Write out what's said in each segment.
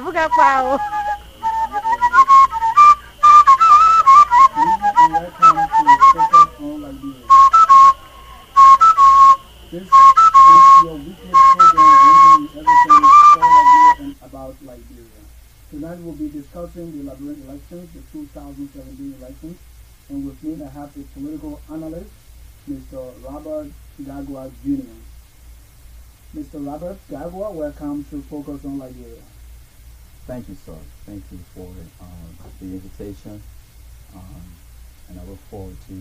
buka kwao. Welcome to Focus on Liberia. This is your weekly program bringing you everything for Liberia and about Liberia. Tonight we'll be discussing the Liberian elections, the 2017 elections, and with me I have a political analyst, Mr. Robert Gagwa Jr. Mr. Robert Gagwa, welcome to Focus on Liberia. Thank you, sir. Thank you for the invitation, and I look forward to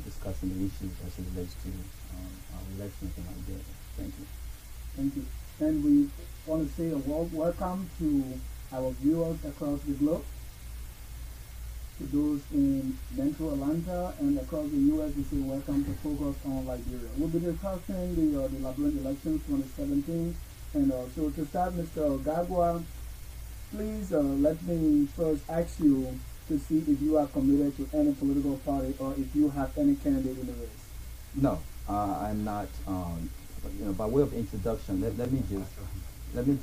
discussing the issues as it relates to our elections in Liberia. Thank you. Thank you. And we want to say a warm welcome to our viewers across the globe, to those in Metro Atlanta and across the U.S. We say welcome to Focus on Liberia. We'll be discussing the Liberian elections 2017. And so to start, Mr. Gagwa, please let me first ask you to see if you are committed to any political party or if you have any candidate in the race. No, I'm not. By way of introduction, let me just let me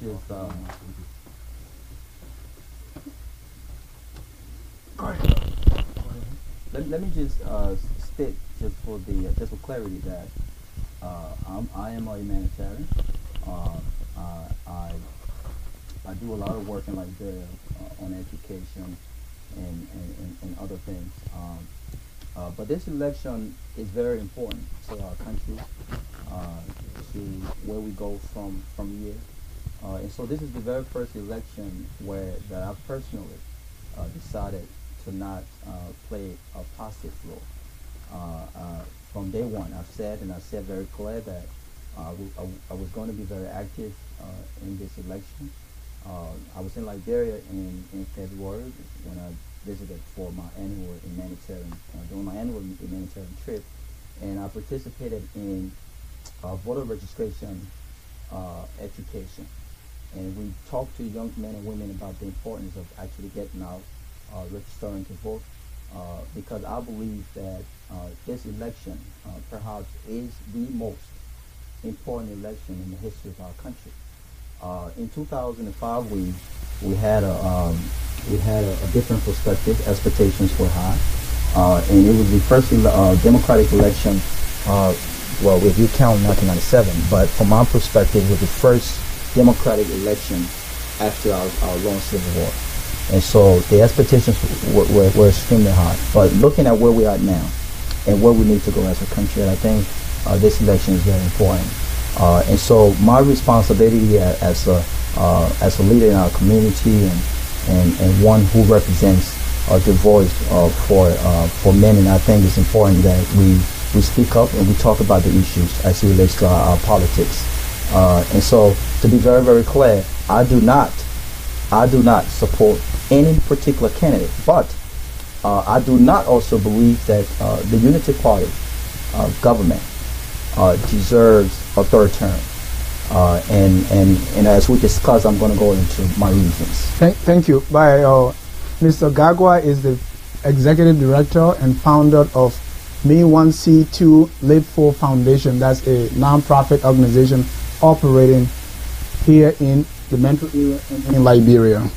just state just for clarity that I am a humanitarian. I do a lot of work in Liberia on education and other things. But this election is very important to our country, to where we go from here. And so this is the very first election that I personally decided to not play a passive role. From day one, I said very clear that I was going to be very active in this election. I was in Liberia in February when I visited for my annual humanitarian trip, and I participated in voter registration education. And we talked to young men and women about the importance of actually getting out, registering to vote, because I believe that this election perhaps is the most important election in the history of our country. In 2005, we had a different perspective. Expectations were high, and it was the first democratic election. Well, if you count 1997, but from my perspective, it was the first democratic election after our long civil war, and so the expectations were extremely high. But looking at where we are now and where we need to go as a country, I think this election is very important. And so my responsibility as a leader in our community and one who represents the voice for men, and I think it's important that we speak up and we talk about the issues as it relates to our politics. And so to be very, very clear, I do not support any particular candidate, but I do not also believe that the Unity Party government deserves a third term. And as we discuss, I'm going to go into my reasons. Thank you. Mr. Gagwa is the executive director and founder of Me1C2 Lib4 Foundation. That's a non-profit organization operating here in the metro area and in Liberia.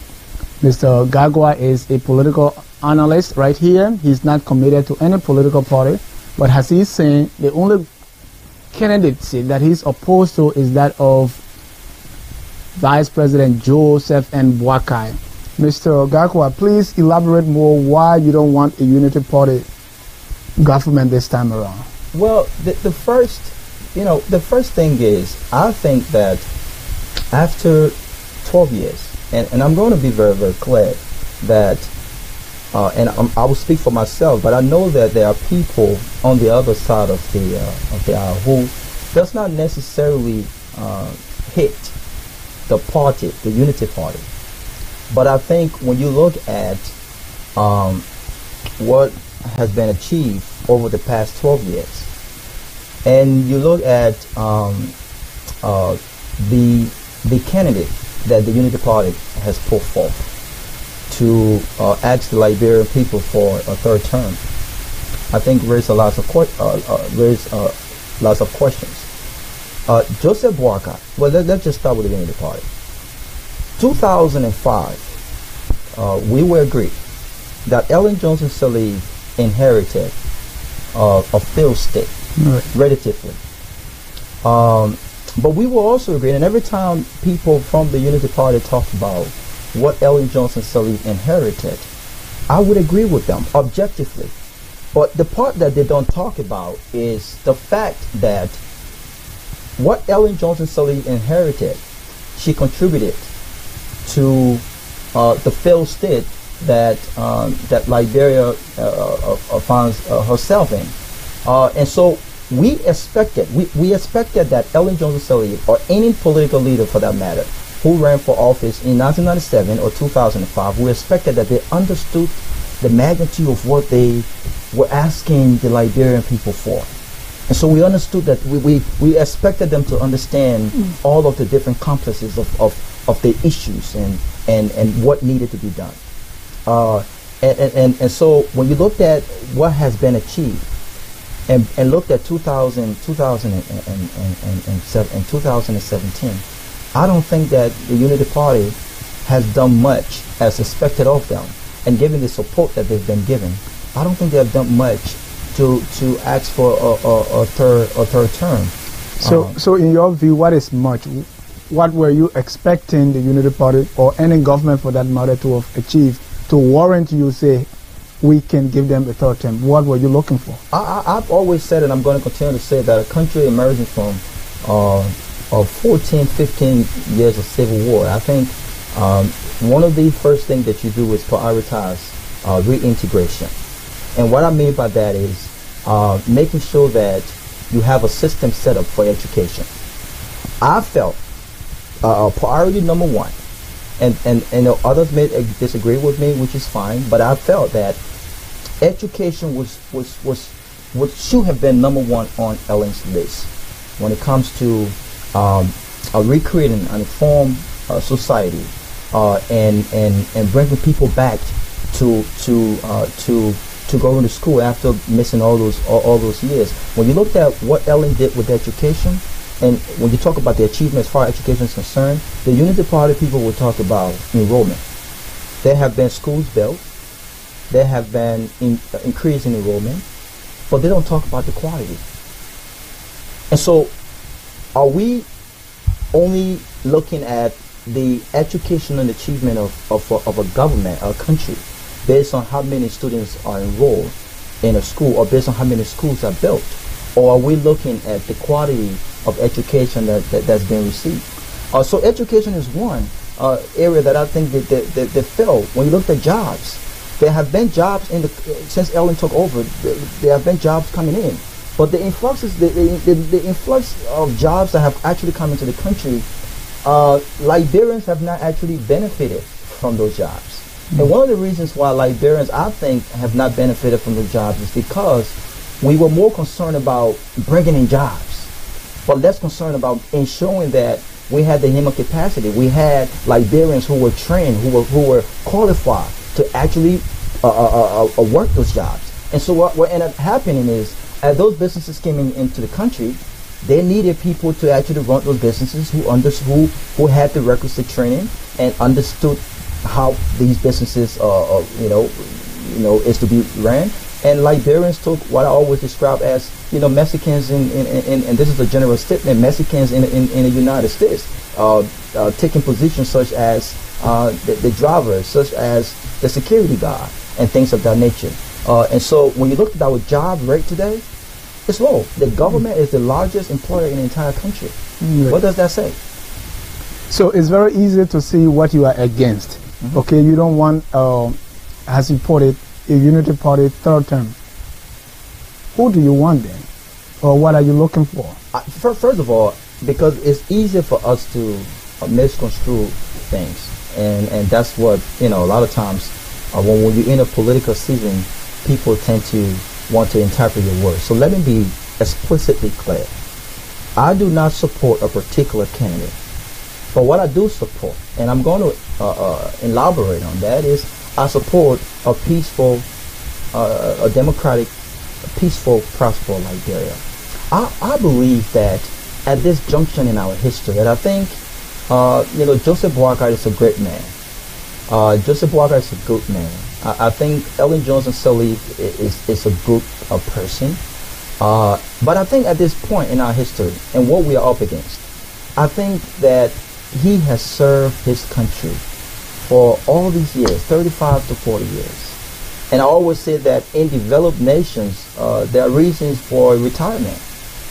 Mr. Gagwa is a political analyst right here. He's not committed to any political party, but as he's saying, the only candidacy that he's opposed to is that of Vice President Joseph N. Boakai. Mr. Gagwa, please elaborate more why you don't want a unity party government this time around. Well, the first thing is, I think that after 12 years, and I'm going to be very, very clear that, I will speak for myself, but I know that there are people on the other side of the aisle who does not necessarily hate the party, the Unity Party. But I think when you look at what has been achieved over the past 12 years, and you look at the candidate that the Unity Party has put forth to ask the Liberian people for a third term, I think raise lots of questions. Joseph Boakai. Well, let's just start with the Unity Party. 2005, we were agreed that Ellen Johnson Sirleaf inherited a failed state, relatively. But we were also agreed, and every time people from the Unity Party talked about what Ellen Johnson Sirleaf inherited, I would agree with them objectively. But the part that they don't talk about is the fact that what Ellen Johnson Sirleaf inherited, she contributed to the failed state that Liberia finds herself in, and so we expected that Ellen Johnson Sirleaf, or any political leader for that matter, who ran for office in 1997 or 2005, we expected that they understood the magnitude of what they were asking the Liberian people for. And so we understood that we expected them to understand all of the different complexes of the issues and what needed to be done. And so when you looked at what has been achieved and looked at 2017, I don't think that the Unity Party has done much as expected of them. And given the support that they've been given, I don't think they have done much to ask for a third term. So in your view, what is much? What were you expecting the Unity Party or any government for that matter to have achieved to warrant you say we can give them a third term? What were you looking for? I've always said, and I'm going to continue to say, that a country emerging from 14, 15 years of civil war, I think one of the first things that you do is prioritize reintegration. And what I mean by that is making sure that you have a system set up for education. I felt priority number one, and others may disagree with me, which is fine, but I felt that education was what should have been number one on Ellen's list when it comes to recreating an informed society and bringing people back to go into school after missing all those years. When you looked at what Ellen did with education, and when you talk about the achievement as far as education is concerned, the Unity Party people will talk about enrollment. There have been schools built, there have been increase in enrollment, but they don't talk about the quality. And so, are we only looking at the educational achievement of a government, a country, based on how many students are enrolled in a school, or based on how many schools are built? Or are we looking at the quality of education that's been received? So education is one area that I think that failed. When you look at jobs, there have been jobs since Ellen took over. There have been jobs coming in, but the influx of jobs that have actually come into the country, Liberians have not actually benefited from those jobs. And one of the reasons why Liberians, I think, have not benefited from the jobs is because we were more concerned about bringing in jobs, but less concerned about ensuring that we had the human capacity. We had Liberians who were trained, who were qualified to actually work those jobs. And so what ended up happening is, as those businesses came into the country, they needed people to actually run those businesses who had the requisite training and understood how these businesses is to be ran. And Liberians took what I always describe as Mexicans and this is a general statement, Mexicans in the United States taking positions such as the driver, such as the security guard, and things of that nature. And so when you look at our job rate today, it's low. The government is the largest employer in the entire country. What does that say? So it's very easy to see what you are against. Okay, you don't want, as you put it, a Unity Party third term. Who do you want then? Or what are you looking for? First of all, because it's easier for us to misconstrue things. And that's what, a lot of times when you're in a political season, people tend to want to interpret your words. So let me be explicitly clear. I do not support a particular candidate. But what I do support, and I'm going to elaborate on that, is I support a peaceful, a democratic, peaceful, prosperous Liberia. I believe that at this junction in our history, and I think Joseph Boakai is a great man. Joseph Boakai is a good man. I think Ellen Johnson Sirleaf is a good person. But I think at this point in our history and what we are up against, I think that he has served his country for all these years, 35 to 40 years. And I always say that in developed nations, there are reasons for retirement.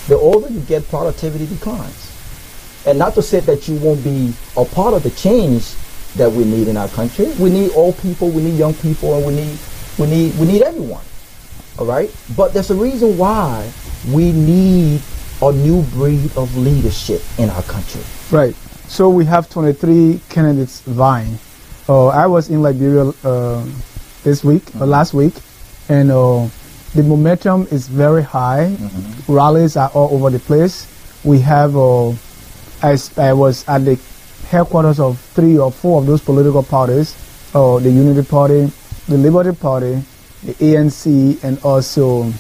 The older you get, productivity declines. And not to say that you won't be a part of the change that we need in our country. We need old people, we need young people, and we need everyone. All right? But there's a reason why we need a new breed of leadership in our country. Right. So we have 23 candidates vying. I was in Liberia this week, last week, and the momentum is very high. Rallies are all over the place. We have, I was at the headquarters of 3 or 4 of those political parties, the Unity Party, the Liberty Party, the ANC, and also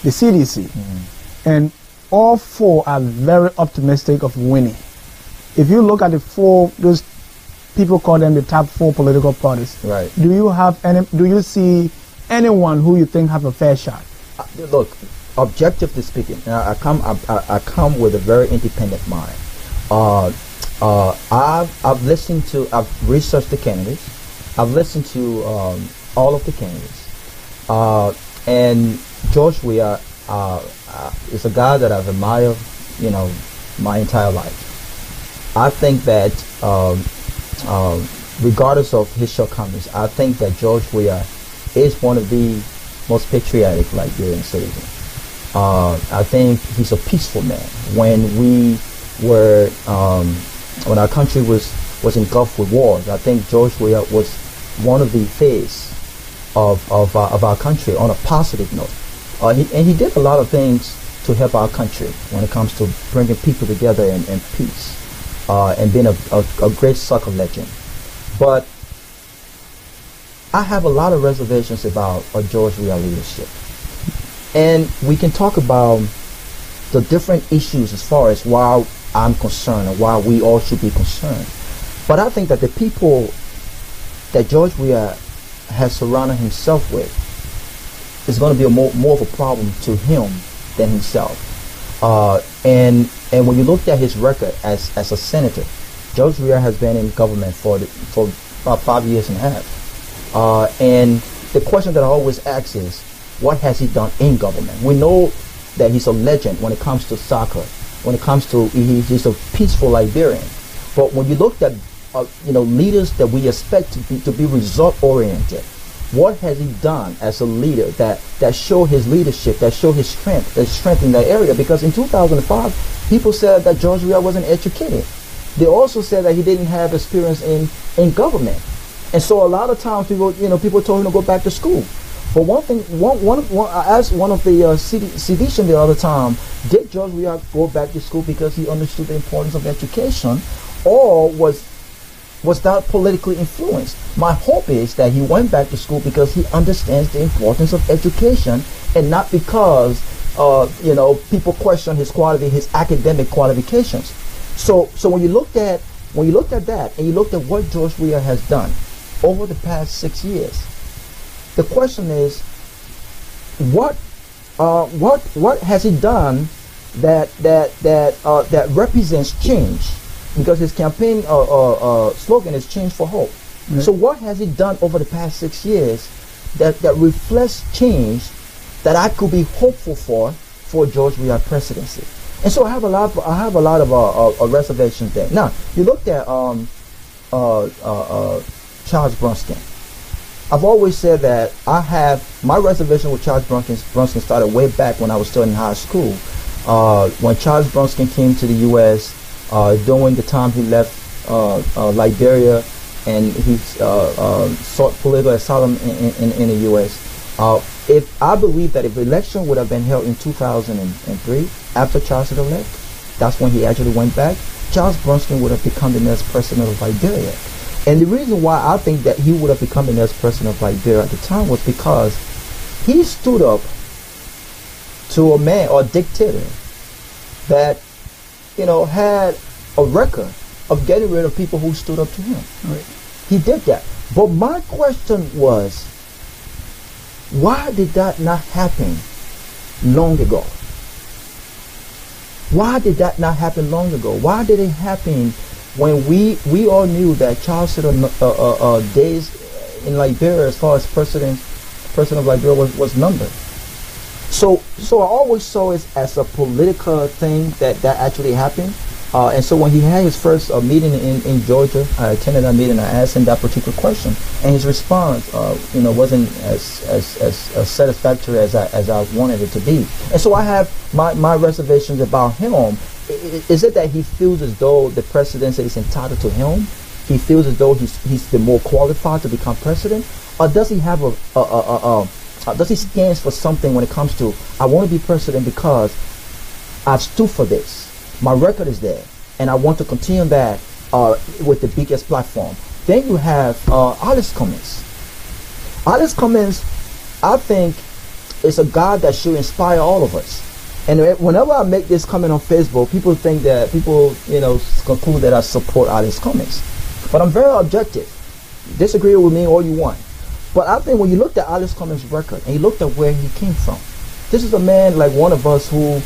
the CDC. And all 4 are very optimistic of winning. If you look at the 4, those people call them the top 4 political parties. Right. Do you see anyone who you think have a fair shot? Look, objectively speaking, I come with a very independent mind. I've researched the candidates. I've listened to all of the candidates. And George Weah is a guy that I've admired, my entire life. I think that regardless of his shortcomings, I think that George Weah is one of the most patriotic Liberian citizens. I think he's a peaceful man. When our country was engulfed with wars, I think George Weah was one of the face of our country on a positive note. He did a lot of things to help our country when it comes to bringing people together and peace, and being a great soccer legend. But I have a lot of reservations about George Weah leadership. And we can talk about the different issues as far as why I'm concerned and why we all should be concerned. But I think that the people that George Weah has surrounded himself with is going to be more of a problem to him than himself. And when you look at his record as a senator, George Weah has been in government for about 5 years and a half. And the question that I always ask is, what has he done in government? We know that he's a legend when it comes to soccer, when it comes to he's a peaceful Liberian. But when you look at leaders that we expect to be result oriented, what has he done as a leader that show his leadership, that show his strength in that area? Because in 2005, people said that George Weah wasn't educated. They also said that he didn't have experience in government. And so a lot of times people told him to go back to school. But I asked one of the seditionists the other time, did George Weah go back to school because he understood the importance of education, or was that politically influenced? My hope is that he went back to school because he understands the importance of education, and not because people question his academic qualifications. So when you looked at that and you looked at what George Weah has done over the past 6 years, the question is, what has he done that represents change? Because his campaign slogan is "Change for Hope." Mm-hmm. So what has he done over the past 6 years that reflects change that I could be hopeful for George Weah presidency? And so I have a lot of reservations there. Now you looked at Charles Brunson. I've always said that I have my reservation with Charles Brunson started way back when I was still in high school. When Charles Brunson came to the U.S. During the time he left Liberia, and he sought political asylum in the U.S. If I believe that if the election would have been held in 2003, after Charles had left, that's when he actually went back, Charles Brunson would have become the next president of Liberia. And the reason why I think that he would have become the next president of Liberia at the time was because he stood up to a man or a dictator that, had a record of getting rid of people who stood up to him. Right. He did that. But my question was, why did that not happen long ago? Why did that not happen long ago? Why did it happen when we all knew that child citizen days in Liberia, as far as president of Liberia, was numbered? So I always saw it as a political thing that actually happened. And so when he had his first meeting in Georgia, I attended that meeting. I asked him that particular question, and his response, wasn't as satisfactory as I wanted it to be. And so I have my reservations about him. Is it that he feels as though the presidency is entitled to him? He feels as though he's the more qualified to become president, or does he have does he stand for something when it comes to, I want to be president because I've stood for this. My record is there, and I want to continue that with the biggest platform. Then you have Alice Cummings. Alice Cummings, I think, is a guy that should inspire all of us. And whenever I make this comment on Facebook, people think that conclude that I support Alice Cummings. But I'm very objective. Disagree with me all you want. But I think when you looked at Alice Cummings' record and you looked at where he came from, this is a man like one of us who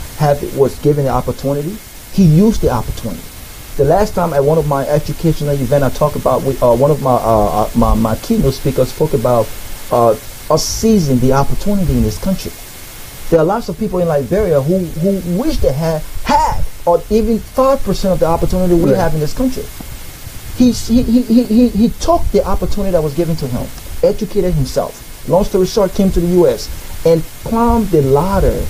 was given the opportunity. He used the opportunity. The last time at one of my educational events, I talked about one of my keynote speakers spoke about us seizing the opportunity in this country. There are lots of people in Liberia who wish they had or even 5% of the opportunity we have in this country. He took the opportunity that was given to him, educated himself. Long story short, came to the U.S. and climbed the ladder.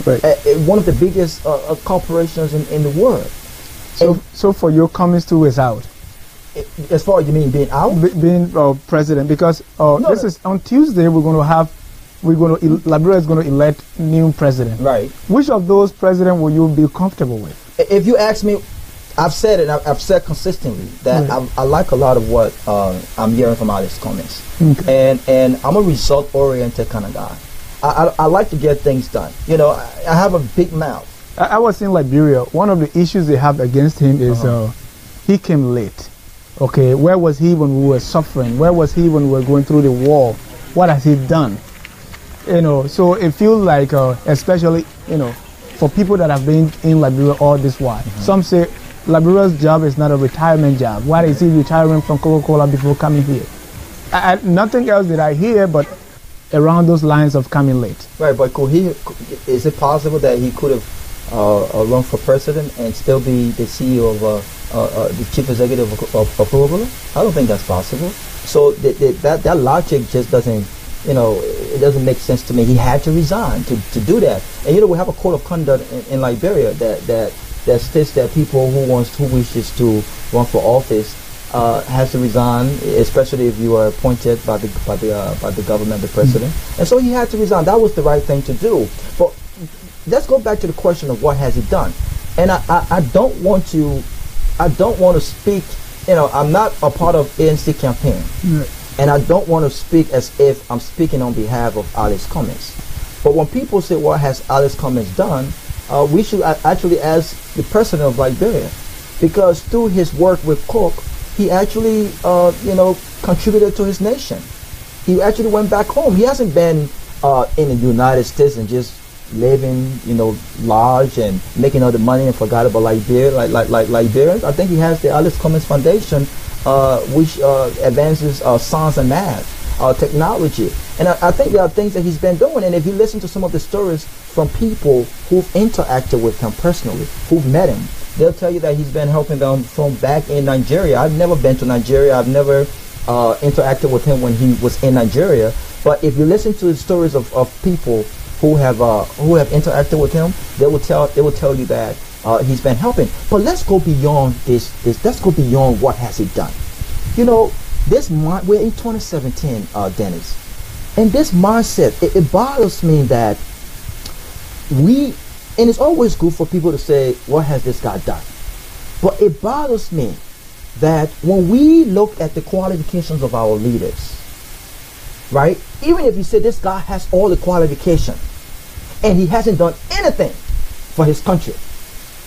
Right. One of the biggest corporations in the world. So for your comments too is out. As far as you mean being out? Being president, because this is on Tuesday Liberia is going to elect new president. Right. Which of those presidents will you be comfortable with? If you ask me, I've said it. I've said consistently that I like a lot of what I'm hearing from Alice Cummings, and I'm a result-oriented kind of guy. I like to get things done. I have a big mouth. I was in Liberia. One of the issues they have against him is he came late. Okay, where was he when we were suffering? Where was he when we were going through the war? What has he done? So it feels like, especially, for people that have been in Liberia all this while. Some say Liberia's job is not a retirement job. Why is he retiring from Coca-Cola before coming here? Nothing else did I hear, but around those lines of coming late. Right, but is it possible that he could have run for president and still be the CEO of the chief executive of Coca-Cola? I don't think that's possible. So that logic just doesn't, it doesn't make sense to me. He had to resign to do that. And we have a code of conduct in Liberia that states that people who wishes to run for office has to resign, especially if you are appointed by the government, the president. And so he had to resign. That was the right thing to do. But let's go back to the question of what has he done. And I don't want to speak. I'm not a part of ANC campaign, and I don't want to speak as if I'm speaking on behalf of Alice Cummings. But when people say what has Alice Cummings done, we should actually ask the president of Liberia, because through his work with Coke, he actually, contributed to his nation. He actually went back home. He hasn't been in the United States and just living, large and making all the money and forgot about Liberia, like Liberians. I think he has the Alice Cummings Foundation, which advances science and math, technology. And I think there are things that he's been doing. And if you listen to some of the stories from people who've interacted with him personally, who've met him, they'll tell you that he's been helping them from back in Nigeria. I've never been to Nigeria. I've never interacted with him when he was in Nigeria. But if you listen to the stories of people who have interacted with him, they will tell you that he's been helping. But let's go beyond this. Let's go beyond what has he done. We're in 2017, Dennis, and this mindset it bothers me that and it's always good for people to say, what has this guy done? But it bothers me that when we look at the qualifications of our leaders, right? Even if you say this guy has all the qualifications and he hasn't done anything for his country,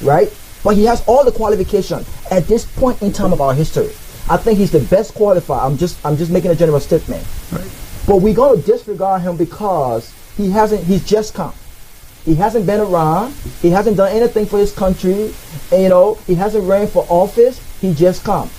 right? but he has all the qualification at this point in time of our history. I think he's the best qualified. I'm just making a general statement. Right. But we're going to disregard him because he's just come. He hasn't been around. He hasn't done anything for his country. And, he hasn't ran for office. He just come.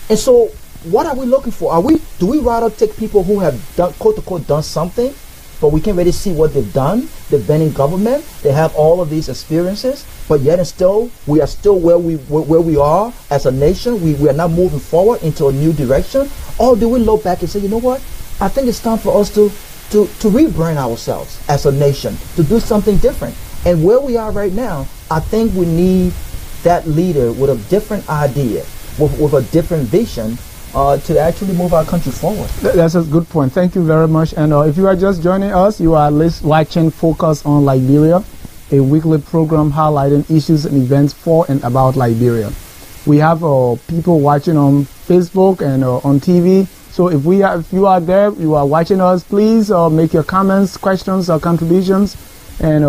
And so what are we looking for? Do we rather take people who have done, quote unquote, done something, but we can't really see what they've done? They've been in government. They have all of these experiences, but yet and still, we are still where we are as a nation. We are not moving forward into a new direction. Or do we look back and say, you know what? I think it's time for us to rebrand ourselves as a nation, to do something different. And where we are right now, I think we need that leader with a different idea, with a different vision, to actually move our country forward. That's a good point. Thank you very much. And if you are just joining us, you are watching Focus on Liberia, a weekly program highlighting issues and events for and about Liberia. We have people watching on Facebook and on TV. So if you are there, you are watching us, please make your comments, questions, or contributions. And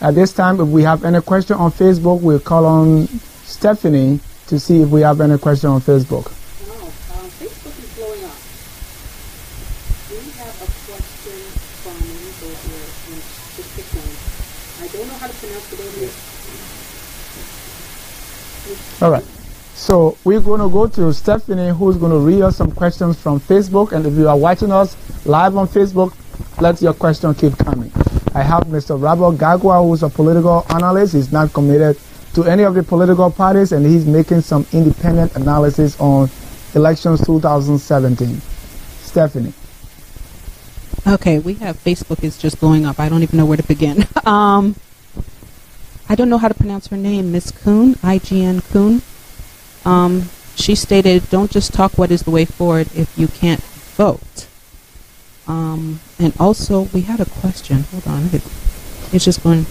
at this time, if we have any question on Facebook, we'll call on Stephanie to see if we have any question on Facebook. Facebook is blowing up. We have a question from Nico here in Chicken. I don't know how to pronounce the word. All right. So we're going to go to Stephanie, who's going to read us some questions from Facebook. And if you are watching us live on Facebook, let your question keep coming. I have Mr. Robert Gagwa, who's a political analyst. He's not committed to any of the political parties, and he's making some independent analysis on elections 2017. Stephanie. Okay, we have Facebook is just blowing up. I don't even know where to begin. I don't know how to pronounce her name. Miss Kuhn, IGN Kuhn. She stated, don't just talk what is the way forward if you can't vote. And also, we had a question. Hold on. It's just going.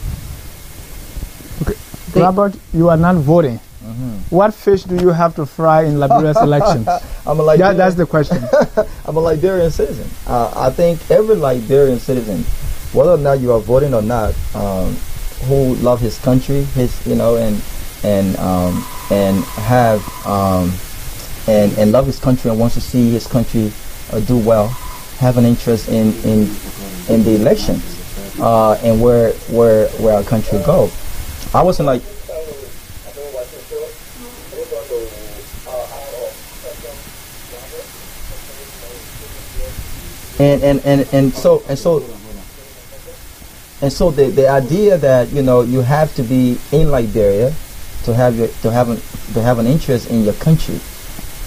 Okay. Robert, you are not voting. Mm-hmm. What fish do you have to fry in Liberia's elections? That's the question. I'm a Liberian citizen. I think every Liberian citizen, whether or not you are voting or not, who love his country, and love his country and wants to see his country do well, have an interest in the elections and where our country go. I wasn't like. And so the idea that you have to be in Liberia to have an interest in your country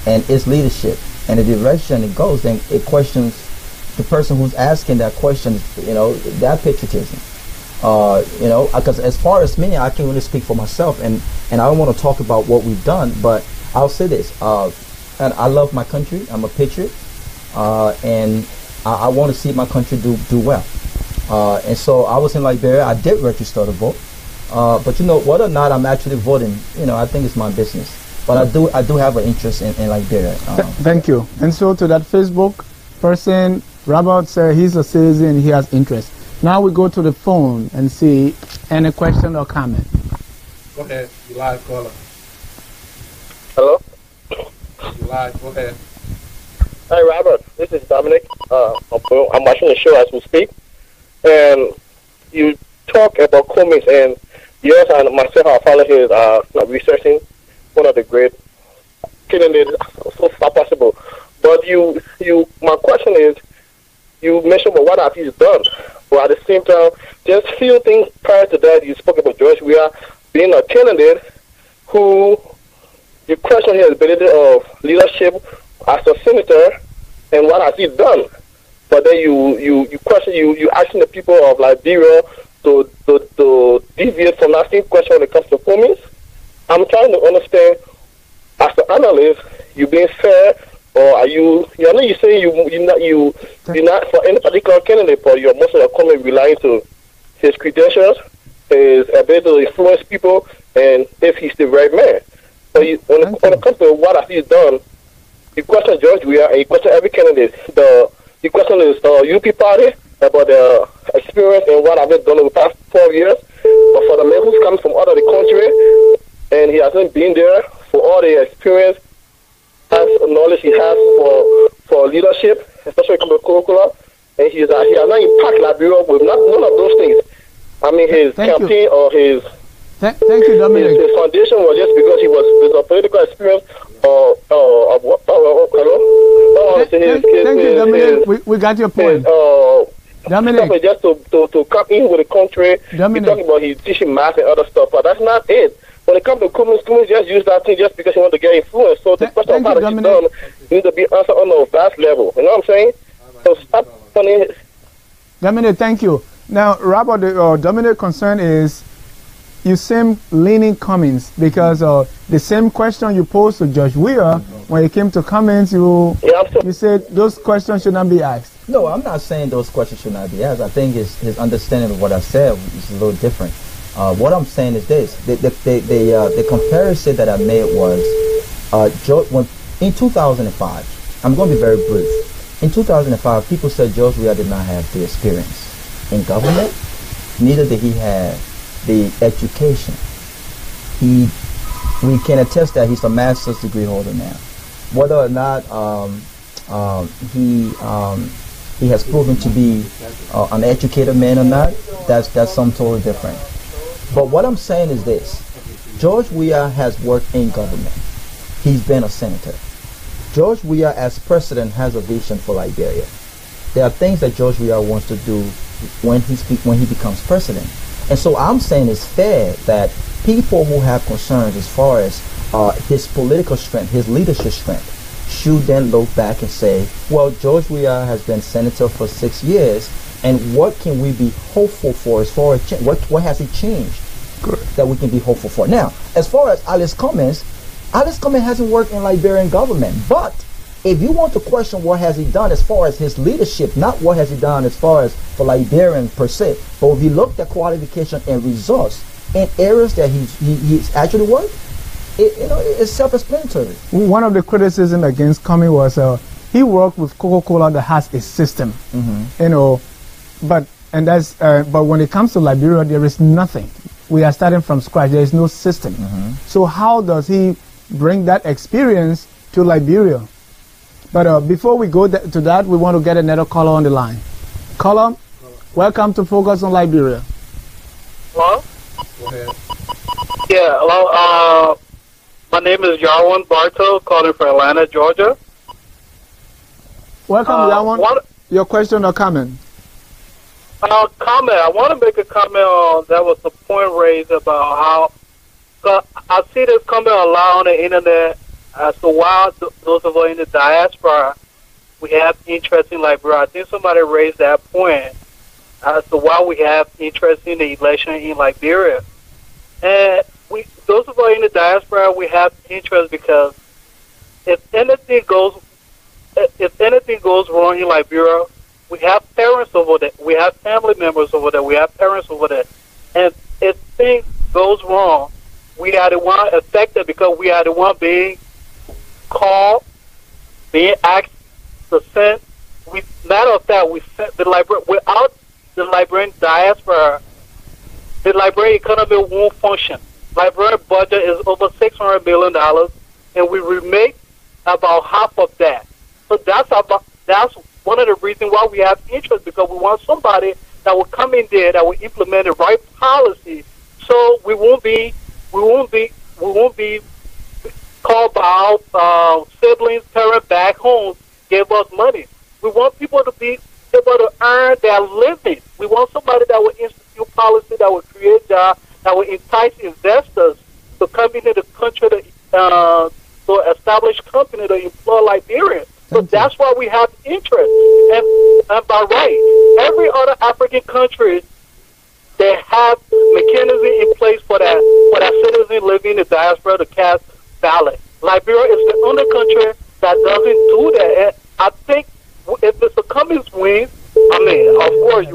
and its leadership and the direction it goes, then it questions the person who's asking that question, that patriotism. Because as far as me, I can't really speak for myself, and I don't want to talk about what we've done, but I'll say this, and I love my country. I'm a patriot, and I want to see my country do well. And so I was in Liberia. I did register to vote. But whether or not I'm actually voting, I think it's my business. But I do have an interest in Liberia. Thank you. And so to that Facebook person, Robert said he's a citizen, he has interest. Now we go to the phone and see any question or comment. Go ahead, you live caller. Hello? You live, go ahead. Hi Robert, this is Dominic. I'm watching the show as we speak. And you talk about Cummings, and yes, and myself, I follow his researching, one of the great candidates so far possible. But my question is, you mentioned what have you done, but at the same time, just few things prior to that, you spoke about George Weah being a candidate who you question his ability of leadership as a senator, and what has he done? But then you question, you asking the people of Liberia to deviate from that same question when it comes to Cummings. I'm trying to understand, as an analyst, you being fair, or are you? You say you're not for any particular candidate, but you're most of the comment relying to his credentials, his ability to influence people, and if he's the right man. So when it comes to what has he done, you question George Weah and you question every candidate. The question is the UP party about the experience and what I've done over the past 12 years. But for the man who's coming from out of the country and he hasn't been there for all the experience, as knowledge he has for leadership, especially when it comes to Coca-Cola, and he has not impacted Liberia with none of those things. I mean, his campaign or his Thank you, Dominic. His foundation was just because he was with a political experience or hello. Thank you, Dominic. We got your point. Dominic, just to come in with the country, Dominic, talking about he's teaching math and other stuff, but that's not it. When it comes to Cummins just use that thing just because he wants to get influence. So the question of how it's done needs to be answered on a vast level. You know what I'm saying? So stop funny. Dominic, thank you. Now, Robert, Dominic's concern is you seem leaning Cummins because the same question you posed to Judge Weir when it came to Cummins, you said those questions should not be asked. No, I'm not saying those questions should not be asked. I think his understanding of what I said is a little different. What I'm saying is this: the comparison that I made was in 2005. I'm going to be very brief. In 2005, people said George Weah did not have the experience in government. Neither did he have the education. We can attest that he's a master's degree holder now. Whether or not he has proven to be an educated man or not, that's something totally different. But what I'm saying is this: George Weah has worked in government. He's been a senator. George Weah, as president, has a vision for Liberia. There are things that George Weah wants to do when he becomes president. And so I'm saying it's fair that people who have concerns as far as his political strength, his leadership strength, should then look back and say, well, George Weah has been senator for 6 years, and what can we be hopeful for as far as what has he changed that we can be hopeful for? Now, as far as Alice Cummins hasn't worked in Liberian government, but if you want to question what has he done as far as his leadership, not what has he done as far as for Liberian per se, but if you look at qualification and results in areas that he's actually worked, it's self-explanatory. One of the criticism against Cummins was he worked with Coca-Cola that has a system, but when it comes to Liberia, there is nothing. We are starting from scratch. There is no system. So how does he bring that experience to Liberia? But before we go to that, we want to get another caller on the line. Caller, welcome to Focus on Liberia. Hello? Go ahead. Yeah, hello. My name is Jarwan Bartow, calling from Atlanta, Georgia. Welcome, Jarwan. Your question or comment? Comment. I want to make a comment on that was the point raised about how I see this comment a lot on the internet as to why those of us in the diaspora we have interest in Liberia. I think somebody raised that point as to why we have interest in the election in Liberia. And those of us in the diaspora, we have interest because if anything goes wrong in Liberia, we have parents over there, we have family members over there, we have parents over there. And if things goes wrong, we are the one affected because we are the one being called, being asked to send. Matter of fact, we sent the Liberian, without the Liberian diaspora, the Liberian economy won't function. Liberian budget is over $600 million, and we remake about half of that. So that's one of the reasons why we have interest, because we want somebody that will come in there that will implement the right policy, so we won't be called by our siblings, parents back home give us money. We want people to be able to earn their living. We want somebody that will institute policy, that will create jobs, that will entice investors to come into the country to establish company to employ Liberians. So that's why we have interest. And by right, every other African country, they have mechanism in place for that citizen living in the diaspora to cast ballot. Liberia is the only country that doesn't do that. And I think if Mr. Cummings wins, I mean, of course,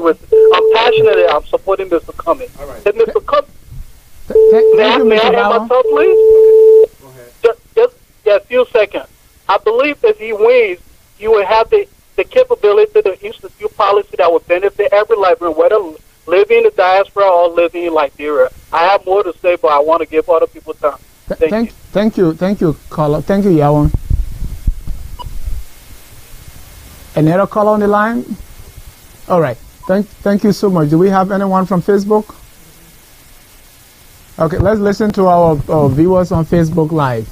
I'm passionate. I'm supporting Mr. Cummings. All right. If Mr. Cummings, may I have myself, please? Okay. Go ahead. Just a few seconds. I believe if he wins, you will have the capability to institute policy that will benefit every Liberian, whether live living in the diaspora or living in Liberia. I have more to say, but I want to give other people time. Thank you, caller. Thank you, Yawon. Another caller on the line? All right. Thank you so much. Do we have anyone from Facebook? Okay, let's listen to our viewers on Facebook Live.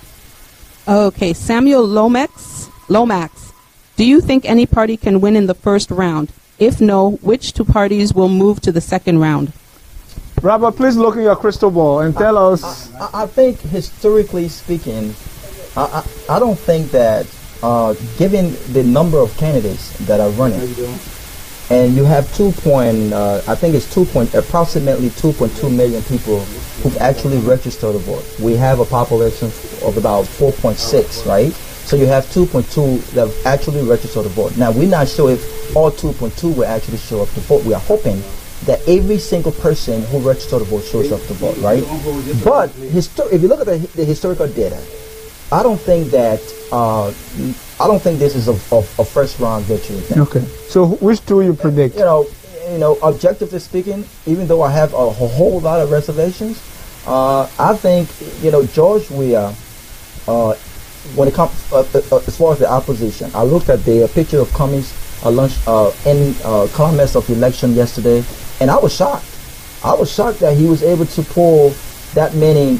Okay, Samuel Lomax. Do you think any party can win in the first round? If no, which two parties will move to the second round? Robert, please look at your crystal ball and tell us. I think historically speaking, I don't think that given the number of candidates that are running, and you have approximately 2.2 million people who've actually registered to vote. We have a population of about 4.6, right? So you have 2.2 that have actually registered to vote. Now, we're not sure if all 2.2 will actually show up to vote. We are hoping that every single person who registered to vote shows up to vote, right? But if you look at the historical data, I don't think this is a first round victory. Okay. So which two you predict? You know, objectively speaking, even though I have a whole lot of reservations, I think George Weah. When it comes as far as the opposition, I looked at the picture of Cummings in comments of election yesterday, and I was shocked. I was shocked that he was able to pull that many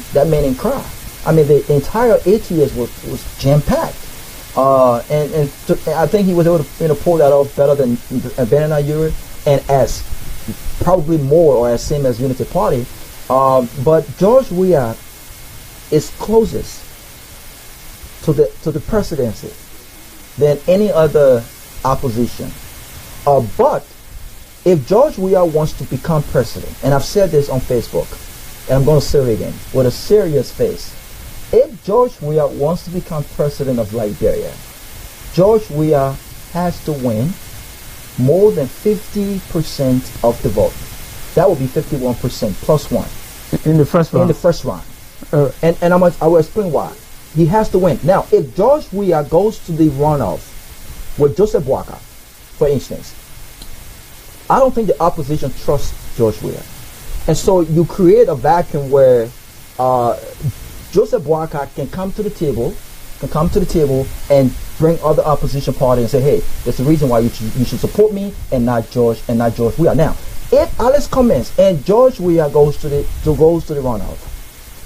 crowd. I mean, the entire ATS was jam packed, and I think he was able to pull that off better than Ben and Ayuri, and as probably more or as same as Unity Party. But George Weah is closest to the presidency than any other opposition. But if George Weah wants to become president, and I've said this on Facebook, and I'm going to say it again with a serious face, if George Weah wants to become president of Liberia, George Weah has to win more than 50% of the vote. That would be 51% plus one. In the first round? In the first round. And I will explain why. He has to win. Now, if George Weah goes to the runoff with Joseph Boakai, for instance, I don't think the opposition trusts George Weah. And so you create a vacuum where Joseph Boakai can come to the table and bring other opposition parties and say, hey, there's a reason why you should support me and not George Weah. Now, if Alex Cummings and George Weah goes to the runoff,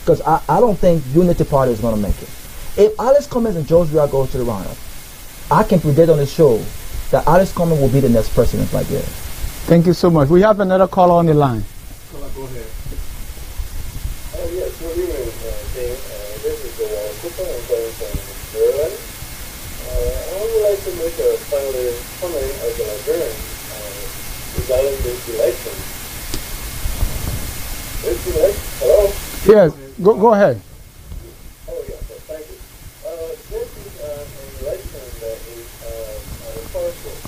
because I don't think Unity Party is going to make it. If Alex Cummings and George Weah goes to the runoff, I can predict on the show that Alex Cummings will be the next president of Liberia. Thank you so much. We have another caller on the line. Go ahead. Yes, good evening, King. This is Cooper. I'm calling from Maryland. I would like to make a final comment as a Liberian regarding this election. Hello? Yes, go ahead. Oh, yeah, thank you. This is an election that is a crossroad.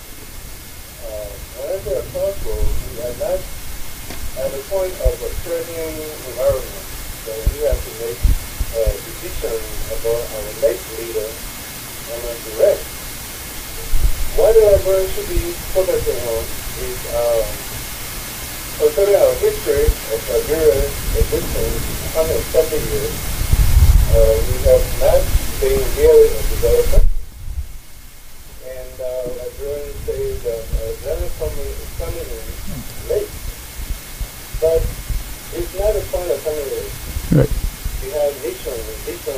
When I say a crossroad, we are not at the point of a threatening environment that we have to make a decision about our next leader and our direct. What the Liberians should be focusing on is concerning our history of Liberia's existence, 170 years. We have not been really a developed country. And Liberians say that Ghana is coming in late. But it's not a point of coming late. Right. We have vision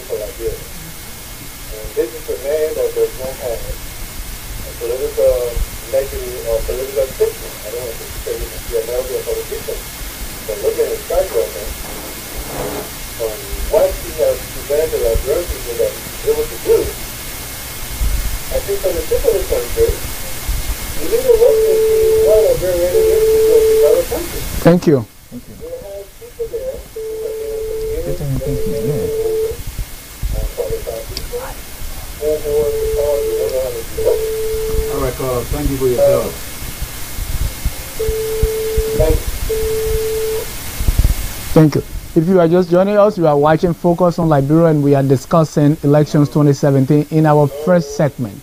for Liberia. And this is a man that does not have a political negative or political statement. I don't want to say the American politician. But look at his track record on what he has presented Liberian people that he able to do. I think for the people of the country, you need to look and see what Liberia really is to be a developed country. Thank you. You have people there who have been in the Thank you. All right, Carl. Thank you for your help. Thank you. If you are just joining us, you are watching Focus on Liberia, and we are discussing elections 2017 in our first segment.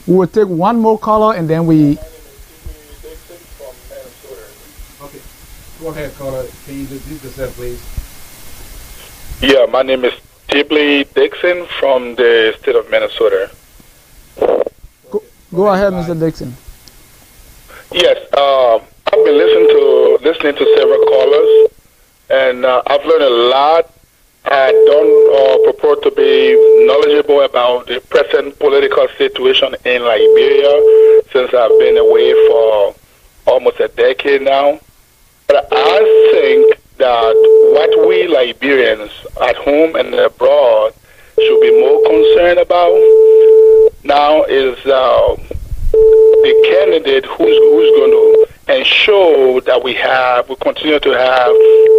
We will take one more caller, and then we... Go ahead, caller. Can you introduce yourself, please? Yeah, my name is Tibley Dixon from the state of Minnesota. Go ahead, Mr. Dixon. Yes, I've been listening to several callers, and I've learned a lot. I don't purport to be knowledgeable about the present political situation in Liberia since I've been away for almost a decade now. But I think that what we Liberians at home and abroad should be more concerned about now is the candidate who's going to ensure that we continue to have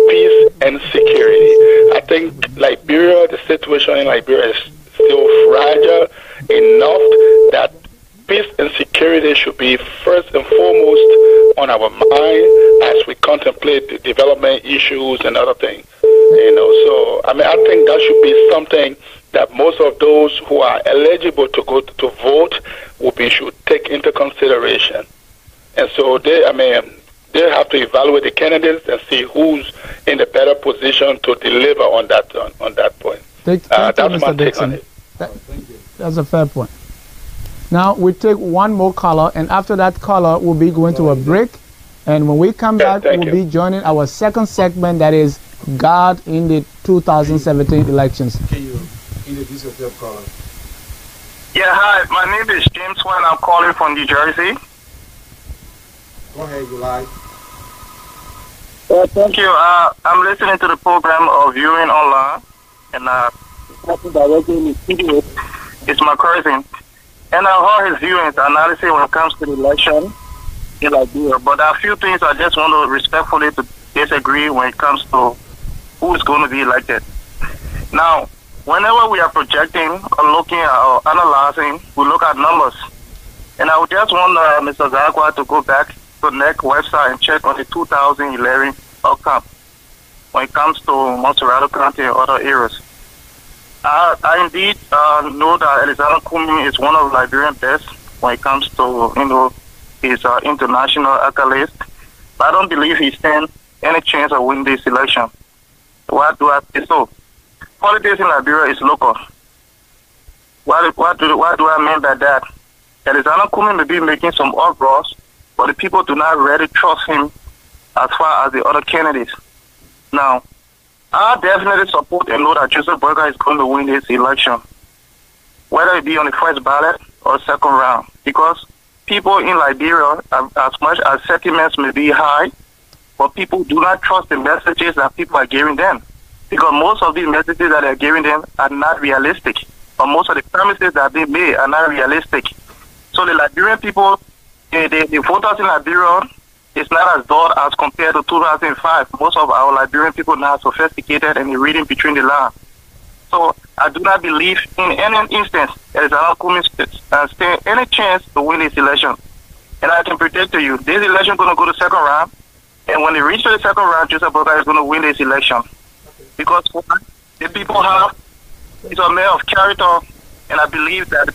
peace and security. I think Liberia, the situation in Liberia is still fragile enough that peace and security should be first and foremost on our mind as we contemplate the development issues and other things. So I think that should be something that most of those who are eligible to go to vote should take into consideration. And so they have to evaluate the candidates and see who's in a better position to deliver on that point. Thank that's you, my Mr. take Dixon. on it. That's a fair point. Now we take one more caller, and after that caller, we'll be going to a break. And when we come back, we'll be joining our second segment, that is God in the 2017 elections. Can you introduce yourself, caller? Yeah, hi. My name is James Wen. I'm calling from New Jersey. Go ahead, you live. Thank you. I'm listening to the program or viewing online, and directly in the studio. It's my cousin. And I heard his viewings, analysis when it comes to the election in Liberia. But there are a few things I just want to respectfully disagree when it comes to who is going to be elected. Now, whenever we are projecting or looking at or analyzing, we look at numbers. And I would just want Mr. Zagwa to go back to the NEC website and check on the 2011 outcome when it comes to Montserrat County and other areas. I indeed know that Alexander Kumi is one of Liberian best when it comes to his international accolades. But I don't believe he stands any chance of winning this election. Why do I say so? Politics in Liberia is local. What do I mean by that? Alexander Kumi may be making some uproars, but the people do not really trust him as far as the other candidates. Now, I definitely support and know that Joseph Burger is going to win this election, whether it be on the first ballot or second round, because people in Liberia, as much as sentiments may be high, but people do not trust the messages that people are giving them, because most of these messages that they're giving them are not realistic, or most of the promises that they made are not realistic. So the Liberian people, the voters in Liberia, it's not as dull as compared to 2005. Most of our Liberian people now are sophisticated and they're reading between the lines. So I do not believe in any instance there is an Kumi stand any chance to win this election. And I can predict to you, this election is going to go to second round. And when they reach to the second round, Joseph Burger is going to win this election. Because the people have, it's a mayor of character. And I believe that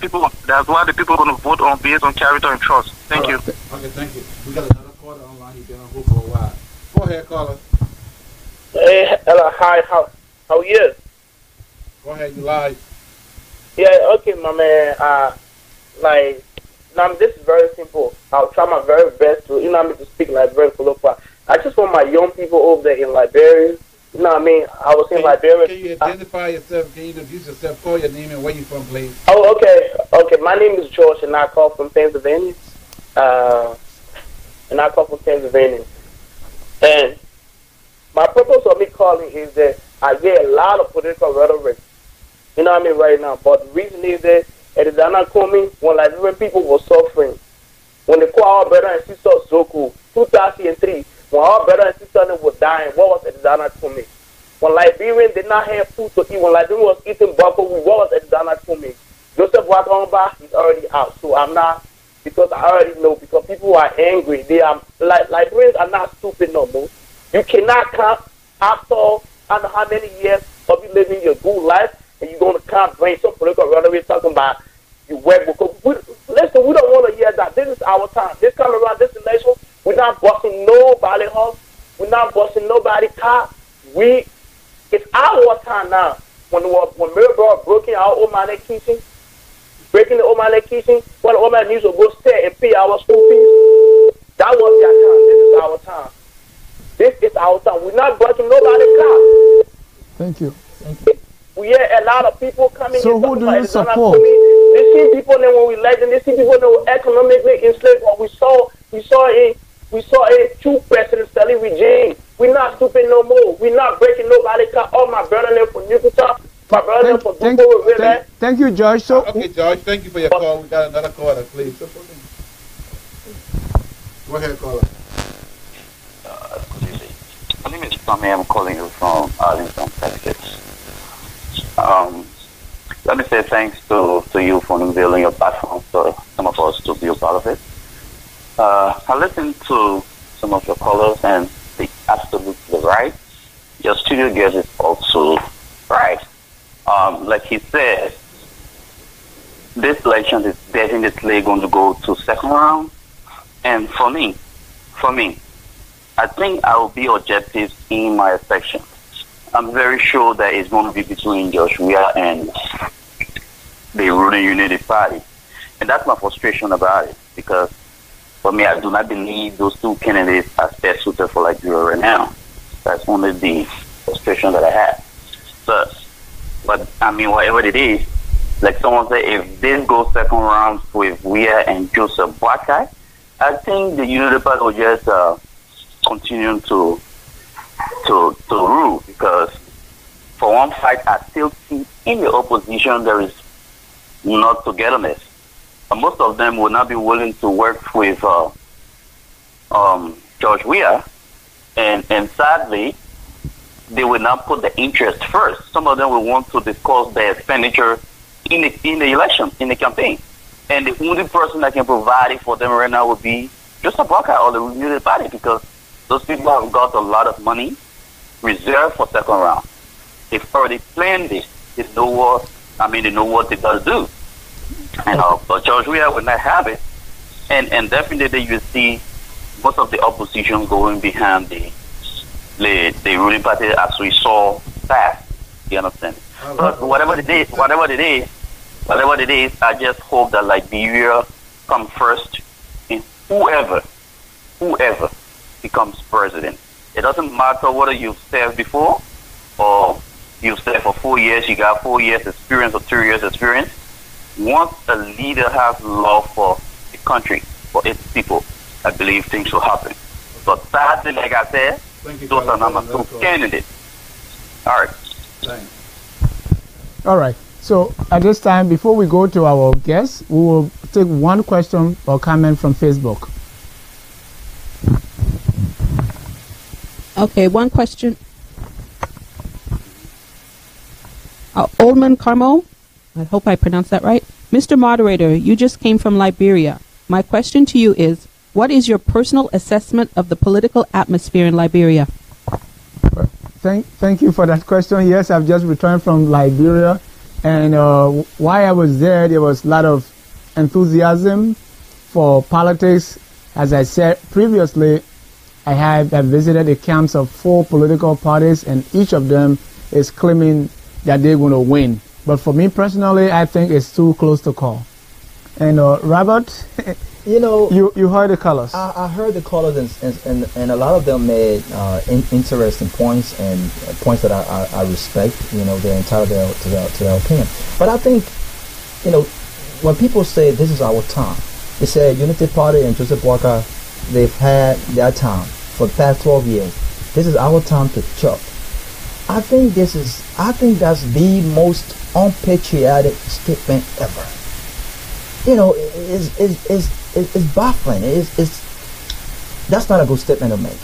that's why the people are going to vote on based on character and trust. Thank you. Okay, thank you. We got another caller online. He's been on hold for a while. Go ahead, caller. Hey, hello, hi, how are you? Go ahead, you live. Yeah, okay, my man. Now this is very simple. I'll try my very best to, to speak Liberian colloquial. I just want my young people over there in Liberia. You know what I mean? I was in Liberia. Can you identify yourself? Can you introduce yourself? Call your name and where you from, please. Oh, okay. Okay, my name is George, and I call from Pennsylvania. And my purpose of me calling is that I get a lot of political rhetoric. You know what I mean, right now. But the reason is that it is not coming when Liberian people were suffering. When they call our brother and sister Zoku, 2003, when our brother and sister were dying, what was Alexander to me? When Liberians did not have food to eat, when Liberian was eating buffalo, what was Alexander to me? Joseph Watomba, he's already out. So I'm not, because I already know, because people are angry. They are, Liberians are not stupid no more. You cannot count after how many years of you living your good life, and you're going to come bring some political rhetoric talking about you work. Because listen, we don't want to hear that. This is our time. This time around, this election, we're not busting nobody off. We're not busting nobody's car. It's our time now. When Mirabel broke in our old man kitchen, breaking the old man kitchen, when the old man needs to go stay and pay our school fees, that was their time. This is our time. This is our time. We're not busting nobody's car. Thank you. We hear a lot of people coming. So who do you support? They see people then when we let them. They see people that were economically enslaved. What we saw a true presidential regime. We're not stupid no more. We're not breaking nobody's car. All my brother there from Utah, my brother there from Dupo. Thank you, George. So Okay, George, thank you for your call. We got another caller, please. Go ahead, caller. Good evening. My name is Tommy. I'm calling you from Arlington, Texas. Let me say thanks to you for unveiling your platform for some of us to be a part of it. I listened to some of your callers and they're absolutely right. Your studio guest is also right. Like he said, this election is definitely going to go to second round. And for me, I think I will be objective in my section. I'm very sure that it's going to be between Joshua and the ruling Unity Party. And that's my frustration about it, because for me, I do not believe those two candidates are best suited for Liberia right now. That's only the frustration that I have. But I mean, whatever it is, like someone said, if this goes second round with Weir and Joseph Boakai, I think the Unity Party will just continue to rule, because for one fight, I still see in the opposition there is not togetherness. Most of them will not be willing to work with George Weah, and sadly, they will not put the interest first. Some of them will want to discuss their expenditure in the election, in the campaign, and the only person that can provide it for them right now would be Joseph Boakai or the Unity Party, because those people have got a lot of money reserved for second round. They've already planned this. They know what they got to do. And but George Weah will not have it, and definitely you see most of the opposition going behind the ruling party, as we saw fast. You understand? But whatever it is, I just hope that Liberia come first in whoever becomes president. It doesn't matter whether you've served before or you've served for 4 years, you got 4 years experience or 2 years experience. Once a leader has love for the country, for its people, I believe things will happen. But sadly, like I said, those are not my two candidates. All right. All right. So at this time, before we go to our guests, we will take one question or comment from Facebook. Okay, one question. Oldman Carmo, I hope I pronounced that right. Mr. Moderator, you just came from Liberia. My question to you is, what is your personal assessment of the political atmosphere in Liberia? Thank you for that question. Yes, I've just returned from Liberia. And while I was there was a lot of enthusiasm for politics. As I said previously, I visited the camps of 4 political parties, and each of them is claiming that they're going to win. But for me personally, I think it's too close to call. And Robert, you heard the callers. I heard the callers, and a lot of them made interesting points, and points that I respect. They're entitled to their opinion. But I think, when people say this is our time, they say Unity Party and Joseph Boakai, they've had their time for the past 12 years. This is our time to chop. I think that's the most unpatriotic statement ever. It's baffling. That's not a good statement to make.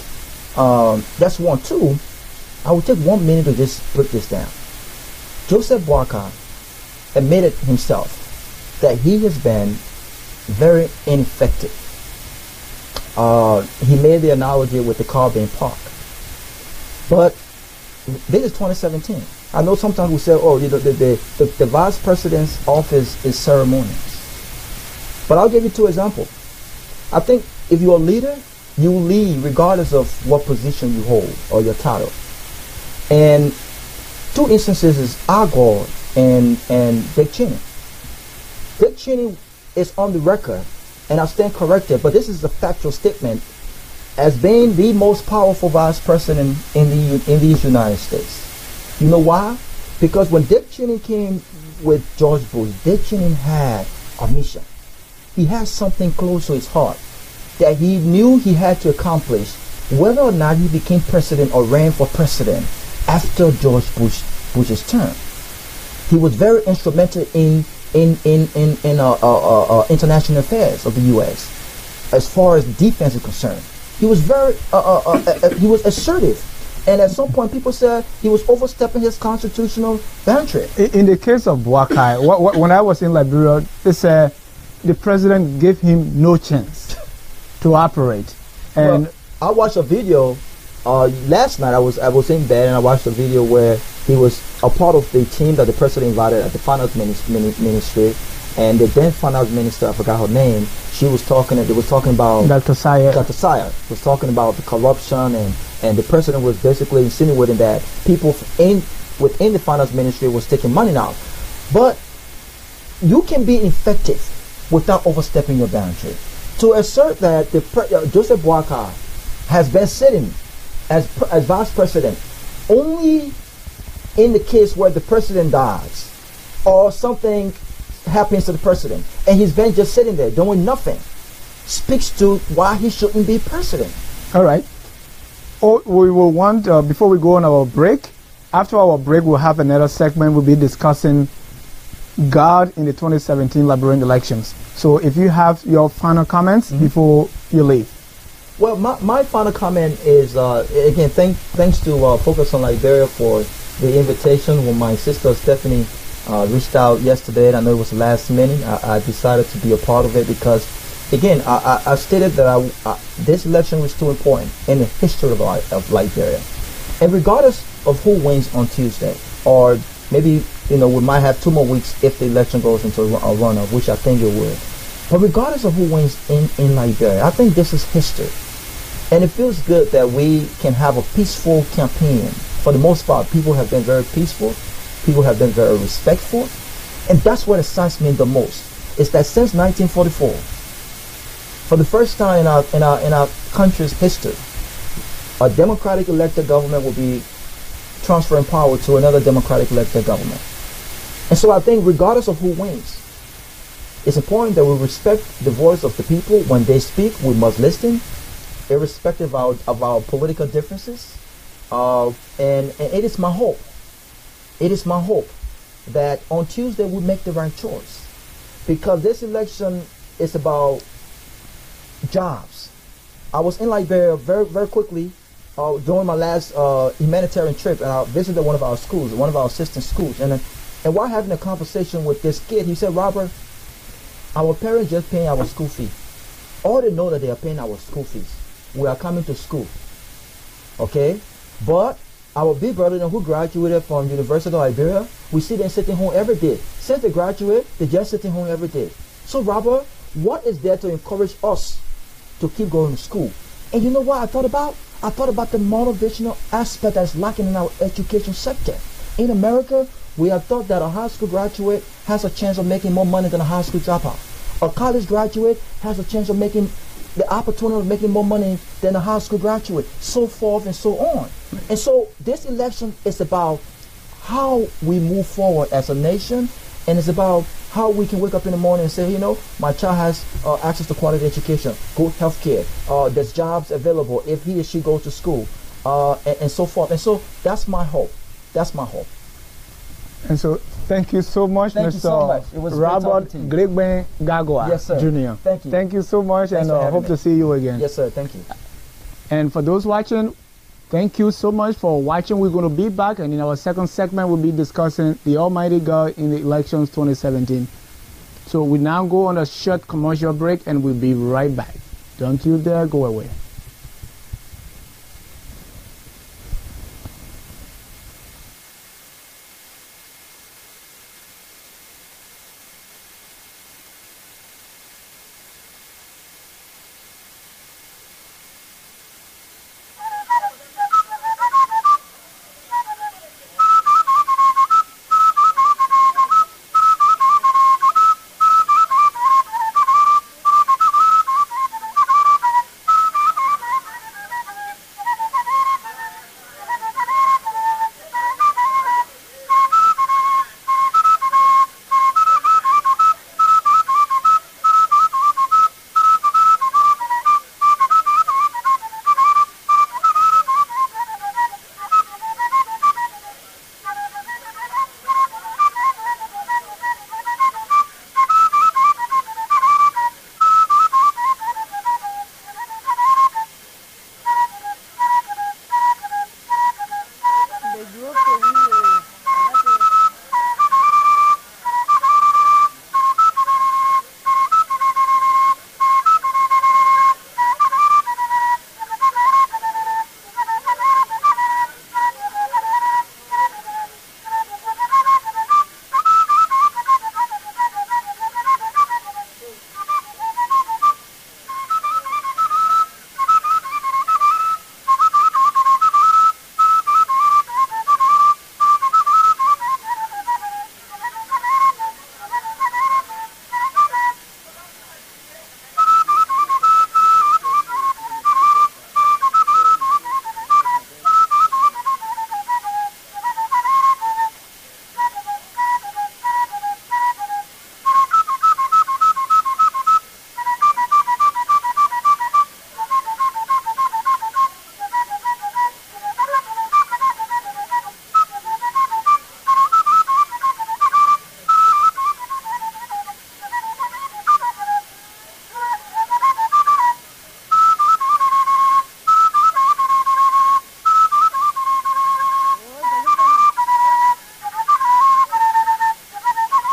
That's one. Two, I will take 1 minute to just break this down. Joseph Boakai admitted himself that he has been very ineffective. He made the analogy with the car being parked. But this is 2017. I know sometimes we say, the vice president's office is ceremonious. But I'll give you 2 examples. I think if you're a leader, you lead regardless of what position you hold or your title. And two instances is Al Gore and Dick Cheney. Dick Cheney is on the record, and I stand corrected, but this is a factual statement, as being the most powerful vice president in these United States. You know why? Because when Dick Cheney came with George Bush, Dick Cheney had a mission. He had something close to his heart that he knew he had to accomplish, whether or not he became president or ran for president after George Bush's term. He was very instrumental in international affairs of the U.S. as far as defense is concerned. He was very he was assertive, and at some point people said he was overstepping his constitutional boundary. In the case of Boakai, when I was in Liberia, they said the president gave him no chance to operate. And well, I watched a video last night. I was in bed and I watched a video where he was a part of the team that the president invited at the finance ministry, and the then finance minister, I forgot her name, she was talking. They was talking about Dr. Sayer. Dr. Sayer was talking about the corruption, and the president was basically insinuating that people within the finance ministry was taking money now. But you can be effective without overstepping your boundary. To assert that Joseph Boakai has been sitting as vice president only in the case where the president dies or something happens to the president, and he's been just sitting there doing nothing, speaks to why he shouldn't be president. All right. We will want, before we go on our break, after our break we'll have another segment. We'll be discussing God in the 2017 Liberian elections. So if you have your final comments before you leave. Well, my final comment is, again, thanks to Focus on Liberia for the invitation. When my sister Stephanie reached out yesterday, and I know it was last minute, I decided to be a part of it because, again, I stated that this election was too important in the history of Liberia. And regardless of who wins on Tuesday, or maybe, we might have 2 more weeks if the election goes into a runoff, which I think it will. But regardless of who wins in Liberia, I think this is history. And it feels good that we can have a peaceful campaign. For the most part, people have been very peaceful. People have been very respectful. And that's what excites me the most, is that since 1944, for the first time in our country's history, a democratic elected government will be transferring power to another democratic elected government. And so I think regardless of who wins, it's important that we respect the voice of the people. When they speak, we must listen, irrespective of our political differences. And it is my hope. It is my hope that on Tuesday we make the right choice. Because this election is about jobs. I was in Liberia very, very quickly during my last humanitarian trip, and I visited one of our schools, one of our assistant schools. And while having a conversation with this kid, he said, "Robert, our parents just paying our school fee. All they know that they are paying our school fees. We are coming to school. Okay? But our big brother who graduated from University of Liberia, we see them sitting home every day. Since they graduate, they're just sitting home every day. So, Robert, what is there to encourage us to keep going to school?" And you know what I thought about? I thought about the motivational aspect that's lacking in our education sector. In America, we are taught that a high school graduate has a chance of making more money than a high school dropout. A college graduate has a chance of making the opportunity of making more money than a high school graduate, so forth and so on. And so this election is about how we move forward as a nation, and it's about how we can wake up in the morning and say, my child has access to quality education, good health care, there's jobs available if he or she goes to school, and so forth. And so that's my hope. That's my hope. And so thank you so much, Thank Mr. you so much. It was Robert Gregben Gagwa, yes, sir. Jr. Thank you. Thank you so much, Thanks and for having hope to see you again. Yes, sir. Thank you. And for those watching, thank you so much for watching. We're going to be back, and in our second segment, we'll be discussing the Almighty God in the elections 2017. So we now go on a short commercial break, and we'll be right back. Don't you dare go away.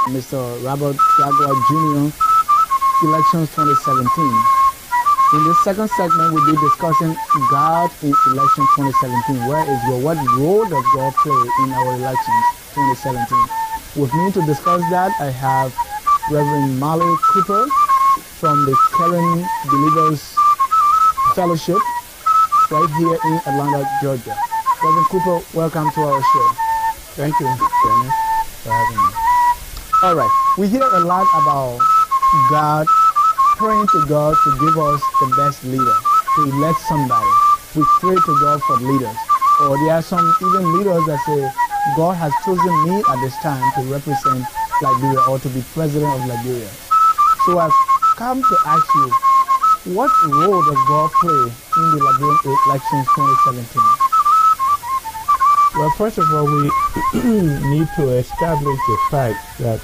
Mr. Robert Jaguar Jr. Elections 2017. In this second segment, we'll be discussing God in election 2017. What role does God play in our elections 2017? With me to discuss that, I have Reverend Marley Cooper from the Karen Believers Fellowship right here in Atlanta, Georgia. Reverend Cooper, welcome to our show. Thank you, Dennis, for having me. All right. We hear a lot about God, praying to God to give us the best leader, to elect somebody. We pray to God for leaders. Or there are some even leaders that say, God has chosen me at this time to represent Liberia or to be president of Liberia. So I've come to ask you, what role does God play in the Liberian elections 2017? Well, first of all, we need to establish the fact that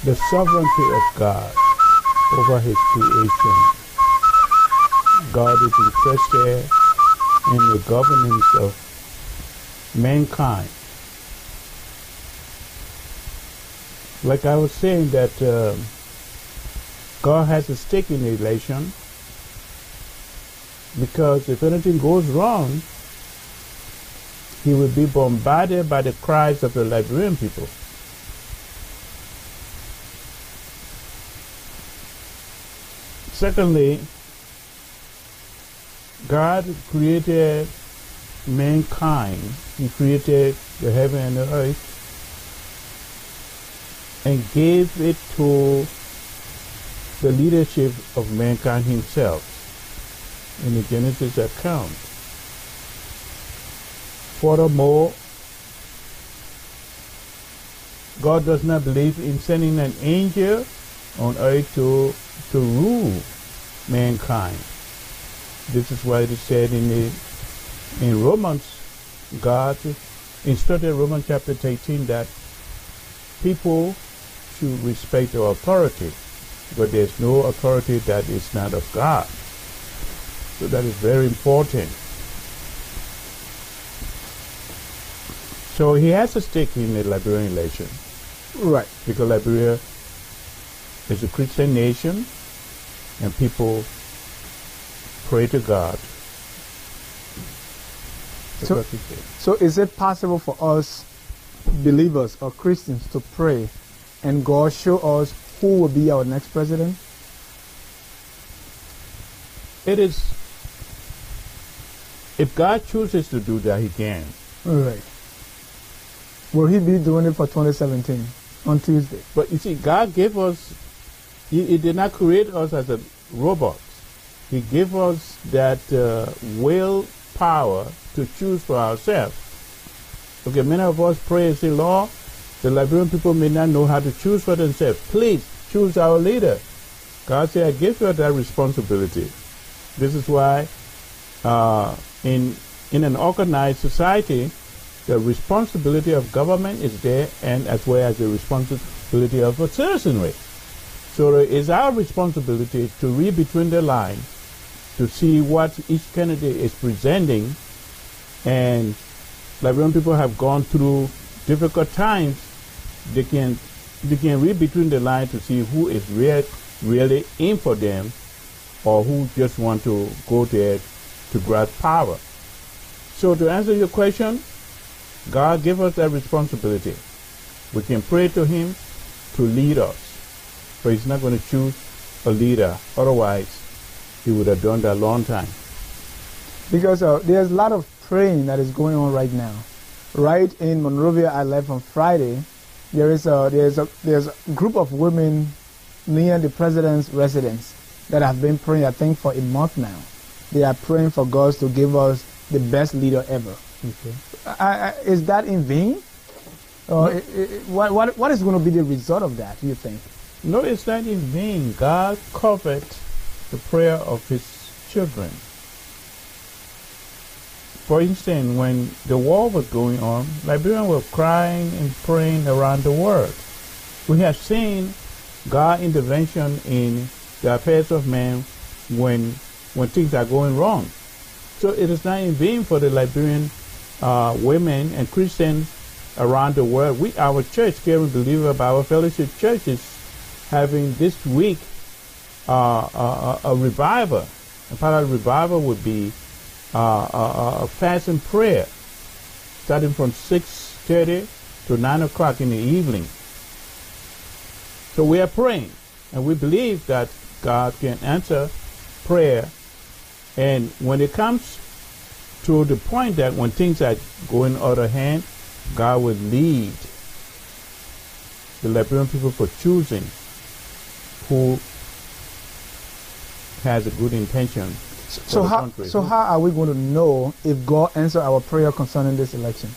the sovereignty of God over his creation. God is interested in the governance of mankind. Like I was saying that God has a stake in the election, because if anything goes wrong, he will be bombarded by the cries of the Liberian people. Secondly, God created mankind. He created the heaven and the earth and gave it to the leadership of mankind himself in the Genesis account. Furthermore, God does not believe in sending an angel on earth to rule mankind. This is why it is said in Romans, God instructed Romans chapter 18 that people should respect the authority, but there's no authority that is not of God. So that is very important. So he has a stake in the Liberian election. Right. Because Liberia is a Christian nation and people pray to God. So is it possible for us believers or Christians to pray and God show us who will be our next president? It is, if God chooses to do that, he can. All right. Will he be doing it for 2017 on Tuesday? But you see, God gave us, he did not create us as a robot. He gave us that willpower to choose for ourselves. Okay, many of us pray and say, Lord, the Liberian people may not know how to choose for themselves. Please choose our leader. God said, I give you that responsibility. This is why in an organized society, the responsibility of government is there, and as well as the responsibility of a citizenry. So it is our responsibility to read between the lines, to see what each candidate is presenting. And Liberian people have gone through difficult times. They can read between the lines to see who is really in for them, or who just want to go there to grasp power. So to answer your question, God gave us that responsibility. We can pray to him to lead us, but he's not going to choose a leader. Otherwise, he would have done that a long time. Because there's a lot of praying that is going on right now. Right in Monrovia, I left on Friday. There's a group of women near the president's residence that have been praying, I think, for a month now. They are praying for God to give us the best leader ever. Okay. Is that in vain? What is going to be the result of that, do you think? No, it's not in vain. God covered the prayer of his children. For instance, when the war was going on, Liberians were crying and praying around the world. We have seen God's intervention in the affairs of men when things are going wrong. So it is not in vain for the Liberian women and Christians around the world. Our church, Caring Believer Bible Fellowship Church, is having this week a revival. And part of the revival would be a fast and prayer, starting from 6:30 to 9 o'clock in the evening. So we are praying, and we believe that God can answer prayer. And when it comes to the point that when things are going out of hand, God will lead the Liberian people for choosing who has a good intention. So how are we going to know if God answered our prayer concerning this election?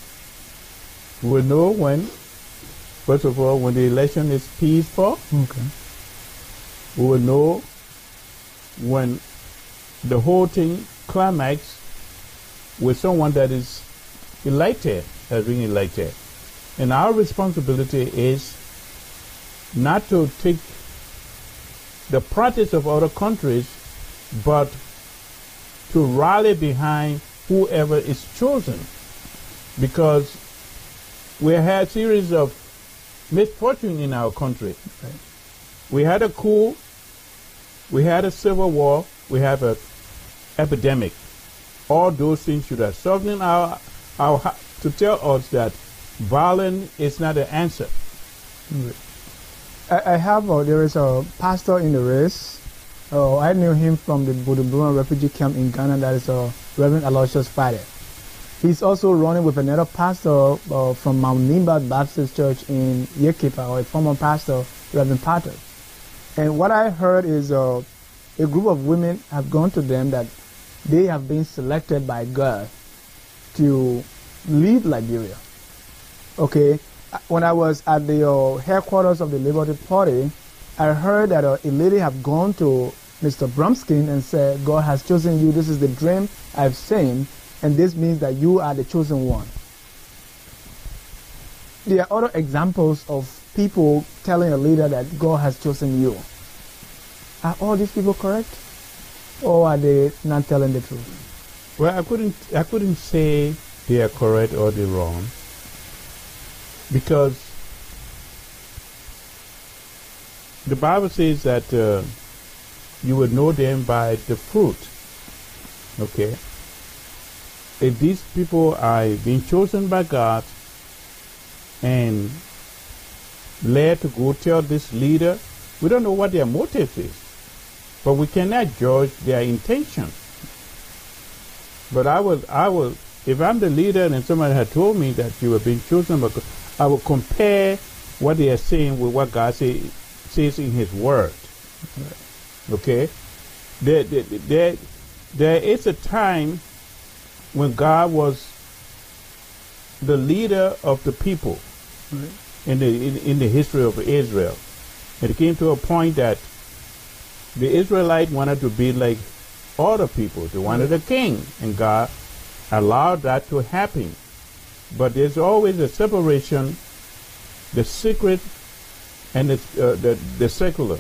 We will know when, first of all, when the election is peaceful. Okay. We will know when the whole thing climax with someone that is elected, has been elected. And our responsibility is not to take the practice of other countries, but to rally behind whoever is chosen. Because we had a series of misfortune in our country. Right. We had a coup, we had a civil war, we have an epidemic. All those things should have softened our to tell us that violence is not the answer. I have, there is a pastor in the race. I knew him from the Buduburan refugee camp in Ghana. That is Reverend Aloysius father. He's also running with another pastor from Mount Nimba Baptist Church in Yekipa, or a former pastor, Reverend Potter. And what I heard is a group of women have gone to them that they have been selected by God to lead Liberia. Okay, when I was at the headquarters of the Liberty Party, I heard that a lady have gone to Mr. Brumskin and said, God has chosen you, this is the dream I've seen, and this means that you are the chosen one. There are other examples of people telling a leader that God has chosen you. Are all these people correct? Or are they not telling the truth? Well, I couldn't say they are correct or they're wrong, because the Bible says that you will know them by the fruit. Okay? If these people are being chosen by God and led to go tell this leader, we don't know what their motive is, but we cannot judge their intention. But I will, if I'm the leader and somebody had told me that you have been chosen by God, I will compare what they are saying with what God says in His Word. Okay? There is a time when God was the leader of the people in the history of Israel. And it came to a point that the Israelites wanted to be like other people. They wanted a king, and God allowed that to happen. But there's always a separation, the secret and the secular.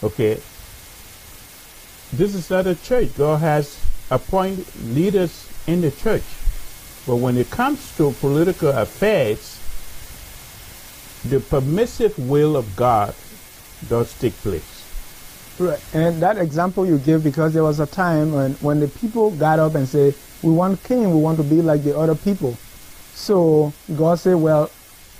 Okay? This is not a church. God has appointed leaders in the church. But when it comes to political affairs, the permissive will of God does take place. Right. And that example you give, because there was a time when the people got up and said, we want king, we want to be like the other people. So God said, well,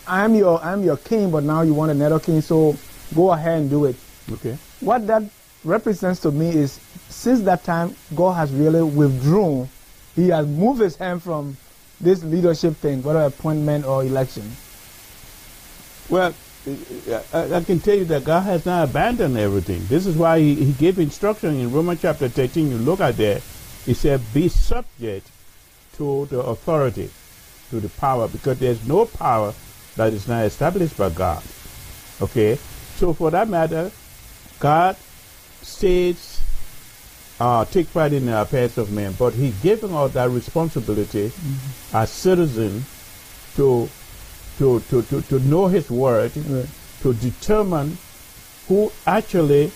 I'm your king, but now you want another king, so go ahead and do it. Okay. What that represents to me is, since that time, God has really withdrawn. He has moved his hand from this leadership thing, whether appointment or election. Well, I can tell you that God has not abandoned everything. This is why he gave instruction in Romans chapter 13. You look at there, he said, be subject to the authority, to the power, because there's no power that is not established by God. Okay? So for that matter, God says, take pride in the affairs of men, but He given us that responsibility as citizens to know His word, to determine who actually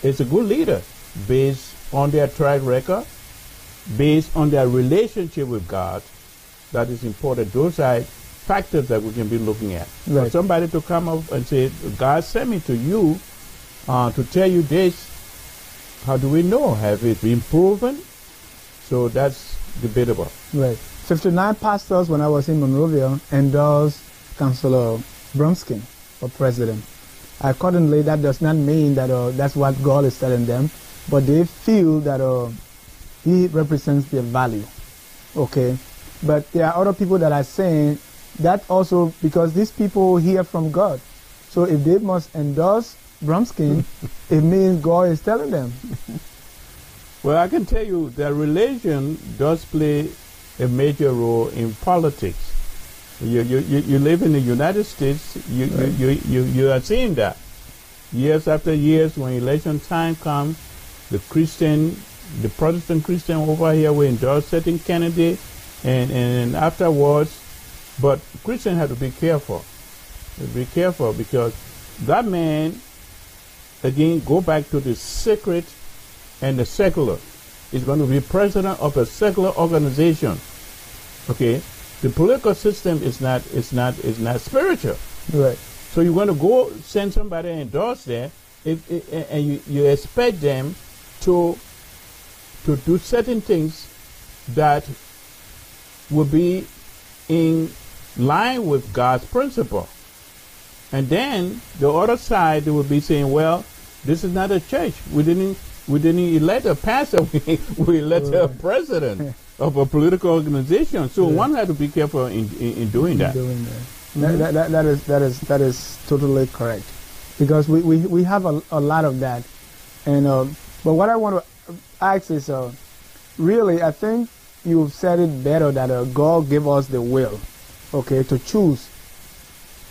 is a good leader based on their track record, based on their relationship with God, that is important. Those are factors that we can be looking at. Right. For somebody to come up and say, God sent me to you to tell you this, how do we know? Have it been proven? So that's debatable. Right. 59 pastors, when I was in Monrovia, endorsed Councillor Brumskin for president. Accordingly, that does not mean that that's what God is telling them, but they feel that he represents their value. Okay? But there are other people that are saying that also because these people hear from God. So if they must endorse Brumskin, it means God is telling them. Well, I can tell you that religion does play a major role in politics. You live in the United States, you are seeing that. Years after years, when election time comes, the Protestant Christian over here will endorse certain candidate, and afterwards, but Christians have to be careful. Be careful because that man, again, go back to the sacred and the secular. Is going to be president of a secular organization. Okay, the political system is not spiritual. Right. So you're going to go send somebody and endorse that, and you expect them to do certain things that will be in line with God's principle. And then the other side, they will be saying, well, this is not a church. We didn't elect a pastor. We elected a president of a political organization. So one had to be careful in doing that. That is totally correct, because we have a lot of that, and but what I want to ask is, really, I think you've said it better that God gave us the will, okay, to choose,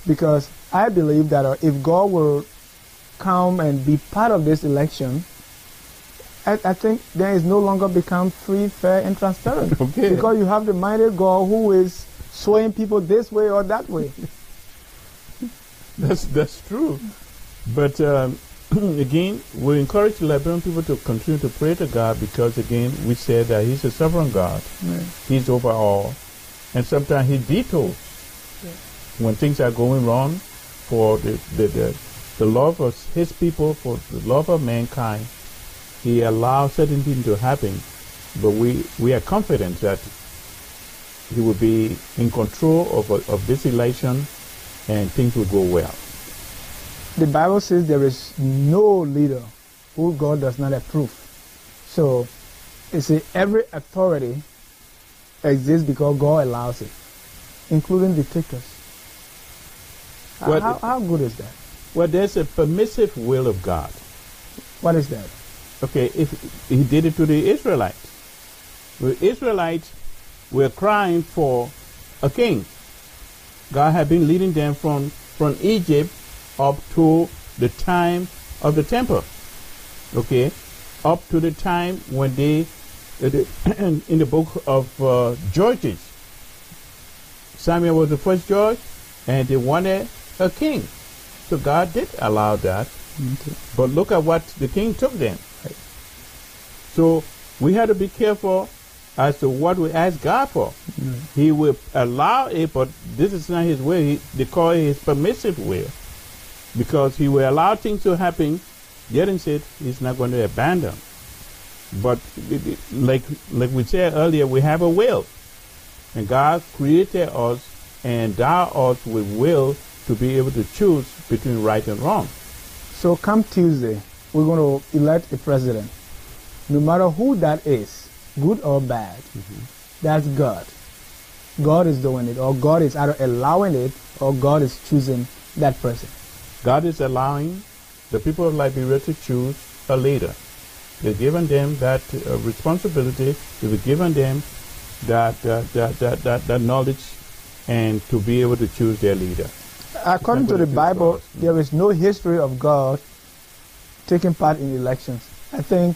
because I believe that if God will come and be part of this election, I think then it's no longer become free, fair, and transparent. Okay. Because you have the mighty God who is swaying people this way or that way. That's true. But again, we encourage the Liberian people to continue to pray to God because, again, we said that He's a sovereign God. Right. He's over all. And sometimes He vetoes when things are going wrong for the love of His people, for the love of mankind. He allows certain things to happen, but we are confident that He will be in control of this election and things will go well. The Bible says there is no leader who God does not approve. So, you see, every authority exists because God allows it, including dictators. How good is that? Well, there's a permissive will of God. What is that? Okay, if He did it to the Israelites. The Israelites were crying for a king. God had been leading them from Egypt up to the time of the temple. Okay, up to the time when they, in the book of Judges, Samuel was the first judge, and they wanted a king. So God did allow that. Okay. But look at what the king took them. Right. So we have to be careful as to what we ask God for. Mm-hmm. He will allow it, but this is not His way. They call it His permissive will. Because He will allow things to happen, yet and said He's not going to abandon. But like we said earlier, we have a will. And God created us and endowed us with will to be able to choose between right and wrong. So come Tuesday, we're going to elect a president. No matter who that is, good or bad, that's God. God is doing it, or God is either allowing it, or God is choosing that person. God is allowing the people of Liberia to choose a leader. They've given them that responsibility. They've given them that knowledge, and to be able to choose their leader. According to the Bible, there is no history of God taking part in elections. I think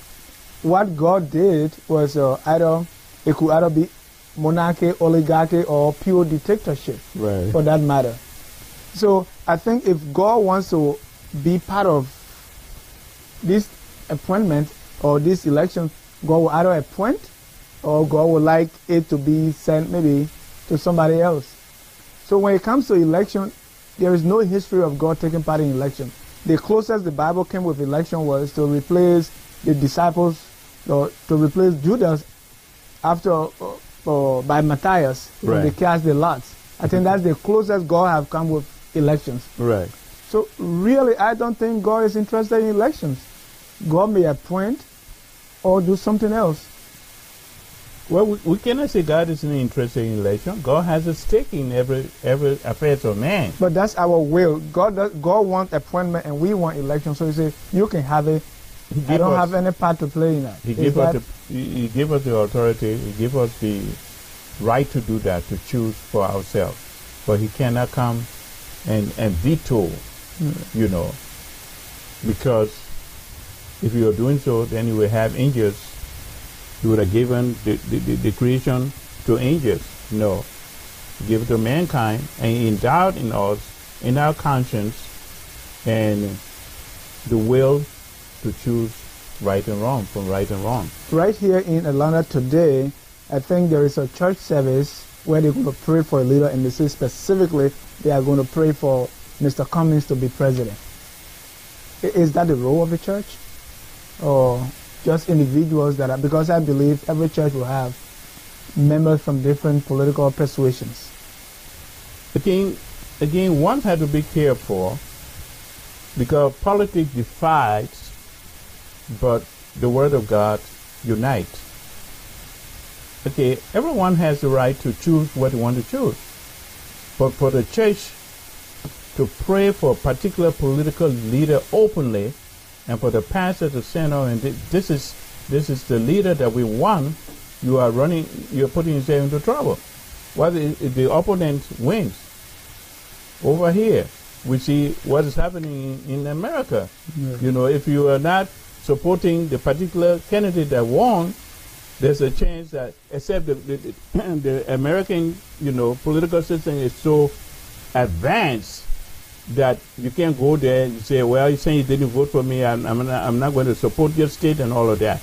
what God did was it could either be monarchy, oligarchy, or pure dictatorship, right, for that matter. So I think if God wants to be part of this appointment or this election, God will either appoint, or God would like it to be sent maybe to somebody else. So when it comes to election, there is no history of God taking part in election. The closest the Bible came with election was to replace the disciples, or to replace Judas after by Matthias when they cast the lots. I think that's the closest God have come with elections. Right. So really, I don't think God is interested in elections. God may appoint or do something else. Well, we cannot say God isn't interested in election. God has a stake in every affairs of man. But that's our will. God wants appointment and we want election. So he says, you can have it. I don't have any part to play in that. He gave us the authority. He gave us the right to do that, to choose for ourselves. But he cannot come and veto, you know, because if you are doing so, then you will have angels. You would have given the creation to angels. No. Give it to mankind and endowed in us, in our conscience, and the will to choose right and wrong from right and wrong. Right here in Atlanta today, I think there is a church service where they're going to pray for a leader, and they say specifically they are going to pray for Mr. Cummings to be president. Is that the role of the church? Or just individuals that are, because I believe every church will have members from different political persuasions. Again, one has to be careful, because politics divides, but the Word of God unites. Okay, everyone has the right to choose what they want to choose. But for the church to pray for a particular political leader openly, and for the pastor to say, no, and this is the leader that we want, you're putting yourself into trouble. Well, if the opponent wins, over here, we see what is happening in America. Yeah. You know, if you are not supporting the particular candidate that won, there's a chance that, except the American, you know, political system is so advanced that you can't go there and say, well, you're saying you didn't vote for me, I'm not going to support your state and all of that.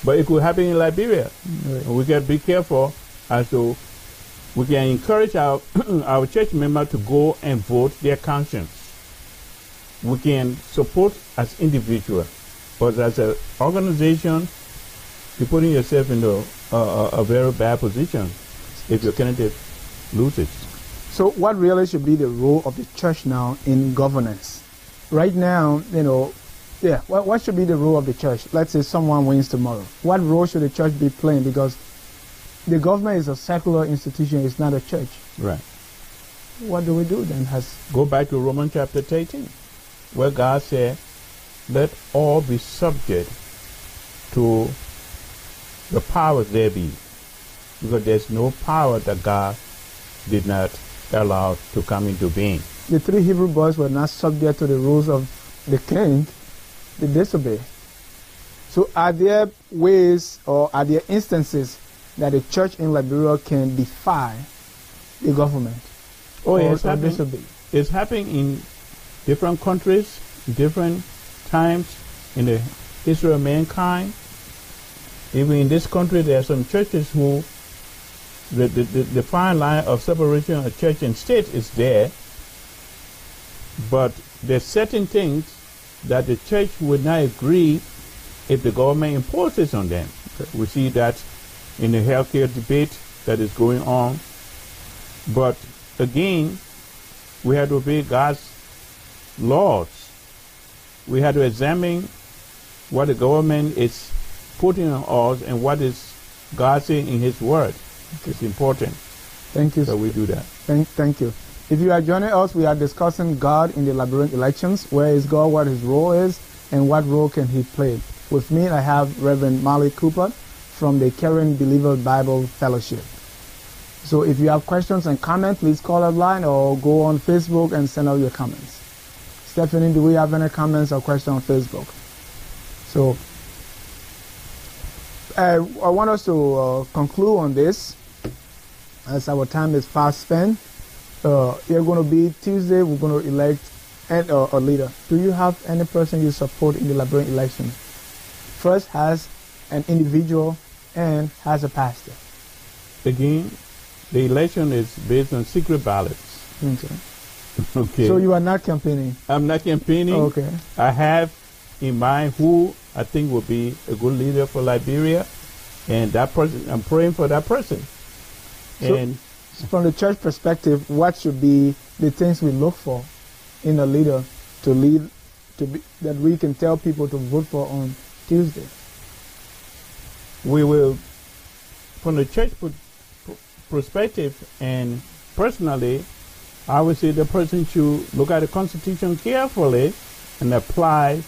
But it could happen in Liberia. Right. We got to be careful as to, we can encourage our church members to go and vote their conscience. We can support as individuals, but as an organization, you're putting yourself into a very bad position if your candidate loses. So what really should be the role of the church now in governance? Right now, you know, what should be the role of the church? Let's say someone wins tomorrow. What role should the church be playing? Because the government is a secular institution, it's not a church. Right. What do we do then? Go back to Romans chapter 13, where God said, let all be subject to the powers there be, because there's no power that God did not allow to come into being. The 3 Hebrew boys were not subject to the rules of the king. They disobeyed. So are there ways or are there instances that the church in Liberia can defy the government? Oh, yes, it's happening in different countries, different times in the history of mankind. Even in this country, there are some churches who the fine line of separation of church and state is there, but there's certain things that the church would not agree if the government imposes on them. We see that in the healthcare debate that is going on. But again, we have to obey God's laws. We have to examine what the government is putting on us and what is God saying in His Word. It's important. Thank you. So we do that. Thank you. If you are joining us, we are discussing God in the Liberian elections. Where is God, what His role is, and what role can He play. With me, I have Reverend Marley Cooper from the Caring Believer Bible Fellowship. So if you have questions and comments, please call our line or go on Facebook and send out your comments. Stephanie, do we have any comments or questions on Facebook? So I want us to conclude on this, as our time is fast spent. You're going to be Tuesday, we're going to elect a leader. Do you have any person you support in the Liberian election? First, has an individual and has a pastor. Again, The election is based on secret ballots. Okay. Okay. So you are not campaigning? I'm not campaigning. Okay. I have in mind who I think will be a good leader for Liberia, and that person, I'm praying for that person. So And from the church perspective, what should be the things we look for in a leader to lead, that we can tell people to vote for on Tuesday? we will, from the church perspective and personally, I would say the person should look at the Constitution carefully and apply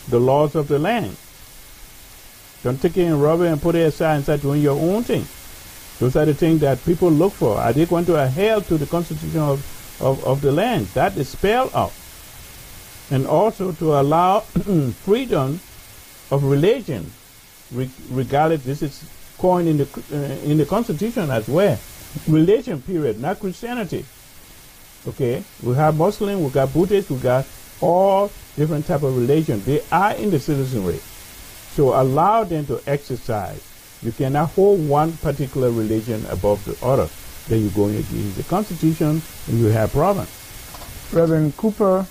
the laws of the land. Don't take it in rubber and put it aside and start doing your own thing. Those are the things that people look for. Are they going to adhere to the Constitution of the land? That is spelled out. And also to allow freedom of religion, regardless, this is coined in the Constitution as well. Religion, period, not Christianity. Okay, we have Muslim, we got Buddhist, we got all different type of religion. They are in the citizenry. So allow them to exercise. You cannot hold one particular religion above the other. Then you're going against the Constitution and you have problems. Reverend Cooper,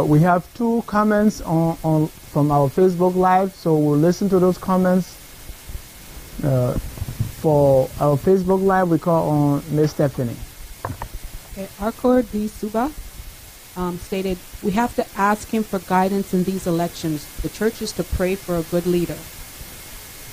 we have 2 comments from our Facebook Live, so we'll listen to those comments. For our Facebook Live, we call on Ms. Stephanie. Okay, Arcor D. Suba stated, we have to ask him for guidance in these elections. The church is to pray for a good leader.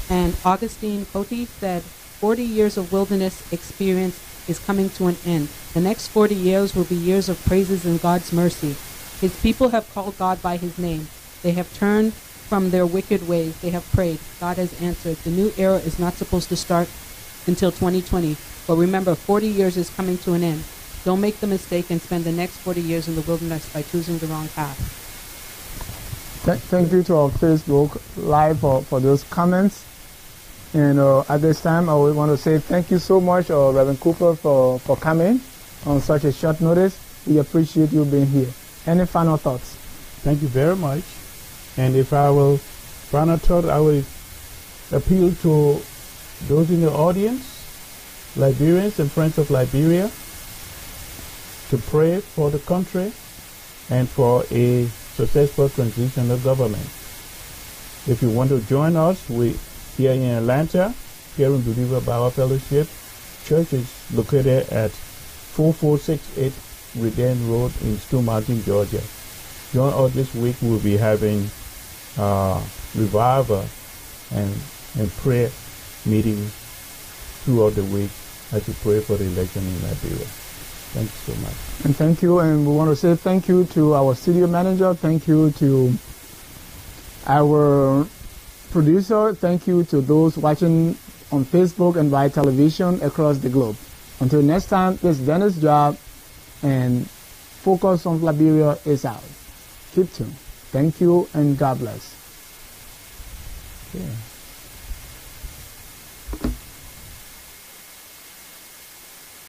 And Augustine Cote said, 40 years of wilderness experience is coming to an end. The next 40 years will be years of praises and God's mercy. His people have called God by his name. They have turned from their wicked ways. They have prayed. God has answered. The new era is not supposed to start until 2020. But remember, 40 years is coming to an end. Don't make the mistake and spend the next 40 years in the wilderness by choosing the wrong path. Thank you to our Facebook Live for those comments. And at this time, I would want to say thank you so much, Reverend Cooper, for coming on such a short notice. We appreciate you being here. Any final thoughts? Thank you very much. And if I will, final thought, I will appeal to those in the audience, Liberians and friends of Liberia, to pray for the country and for a successful transition of government. If you want to join us, we here in Atlanta, here in Believer Bible Fellowship, church is located at 4468 Redan Road in Stone Mountain, Georgia. Join us this week. We'll be having revival and prayer meetings throughout the week as we pray for the election in Liberia. Thank you so much. And thank you, and we want to say thank you to our studio manager, thank you to our producer, thank you to those watching on Facebook and by television across the globe. Until next time, this is Dennis' job, and Focus on Liberia is out. Keep tuned. Thank you, and God bless. Yeah.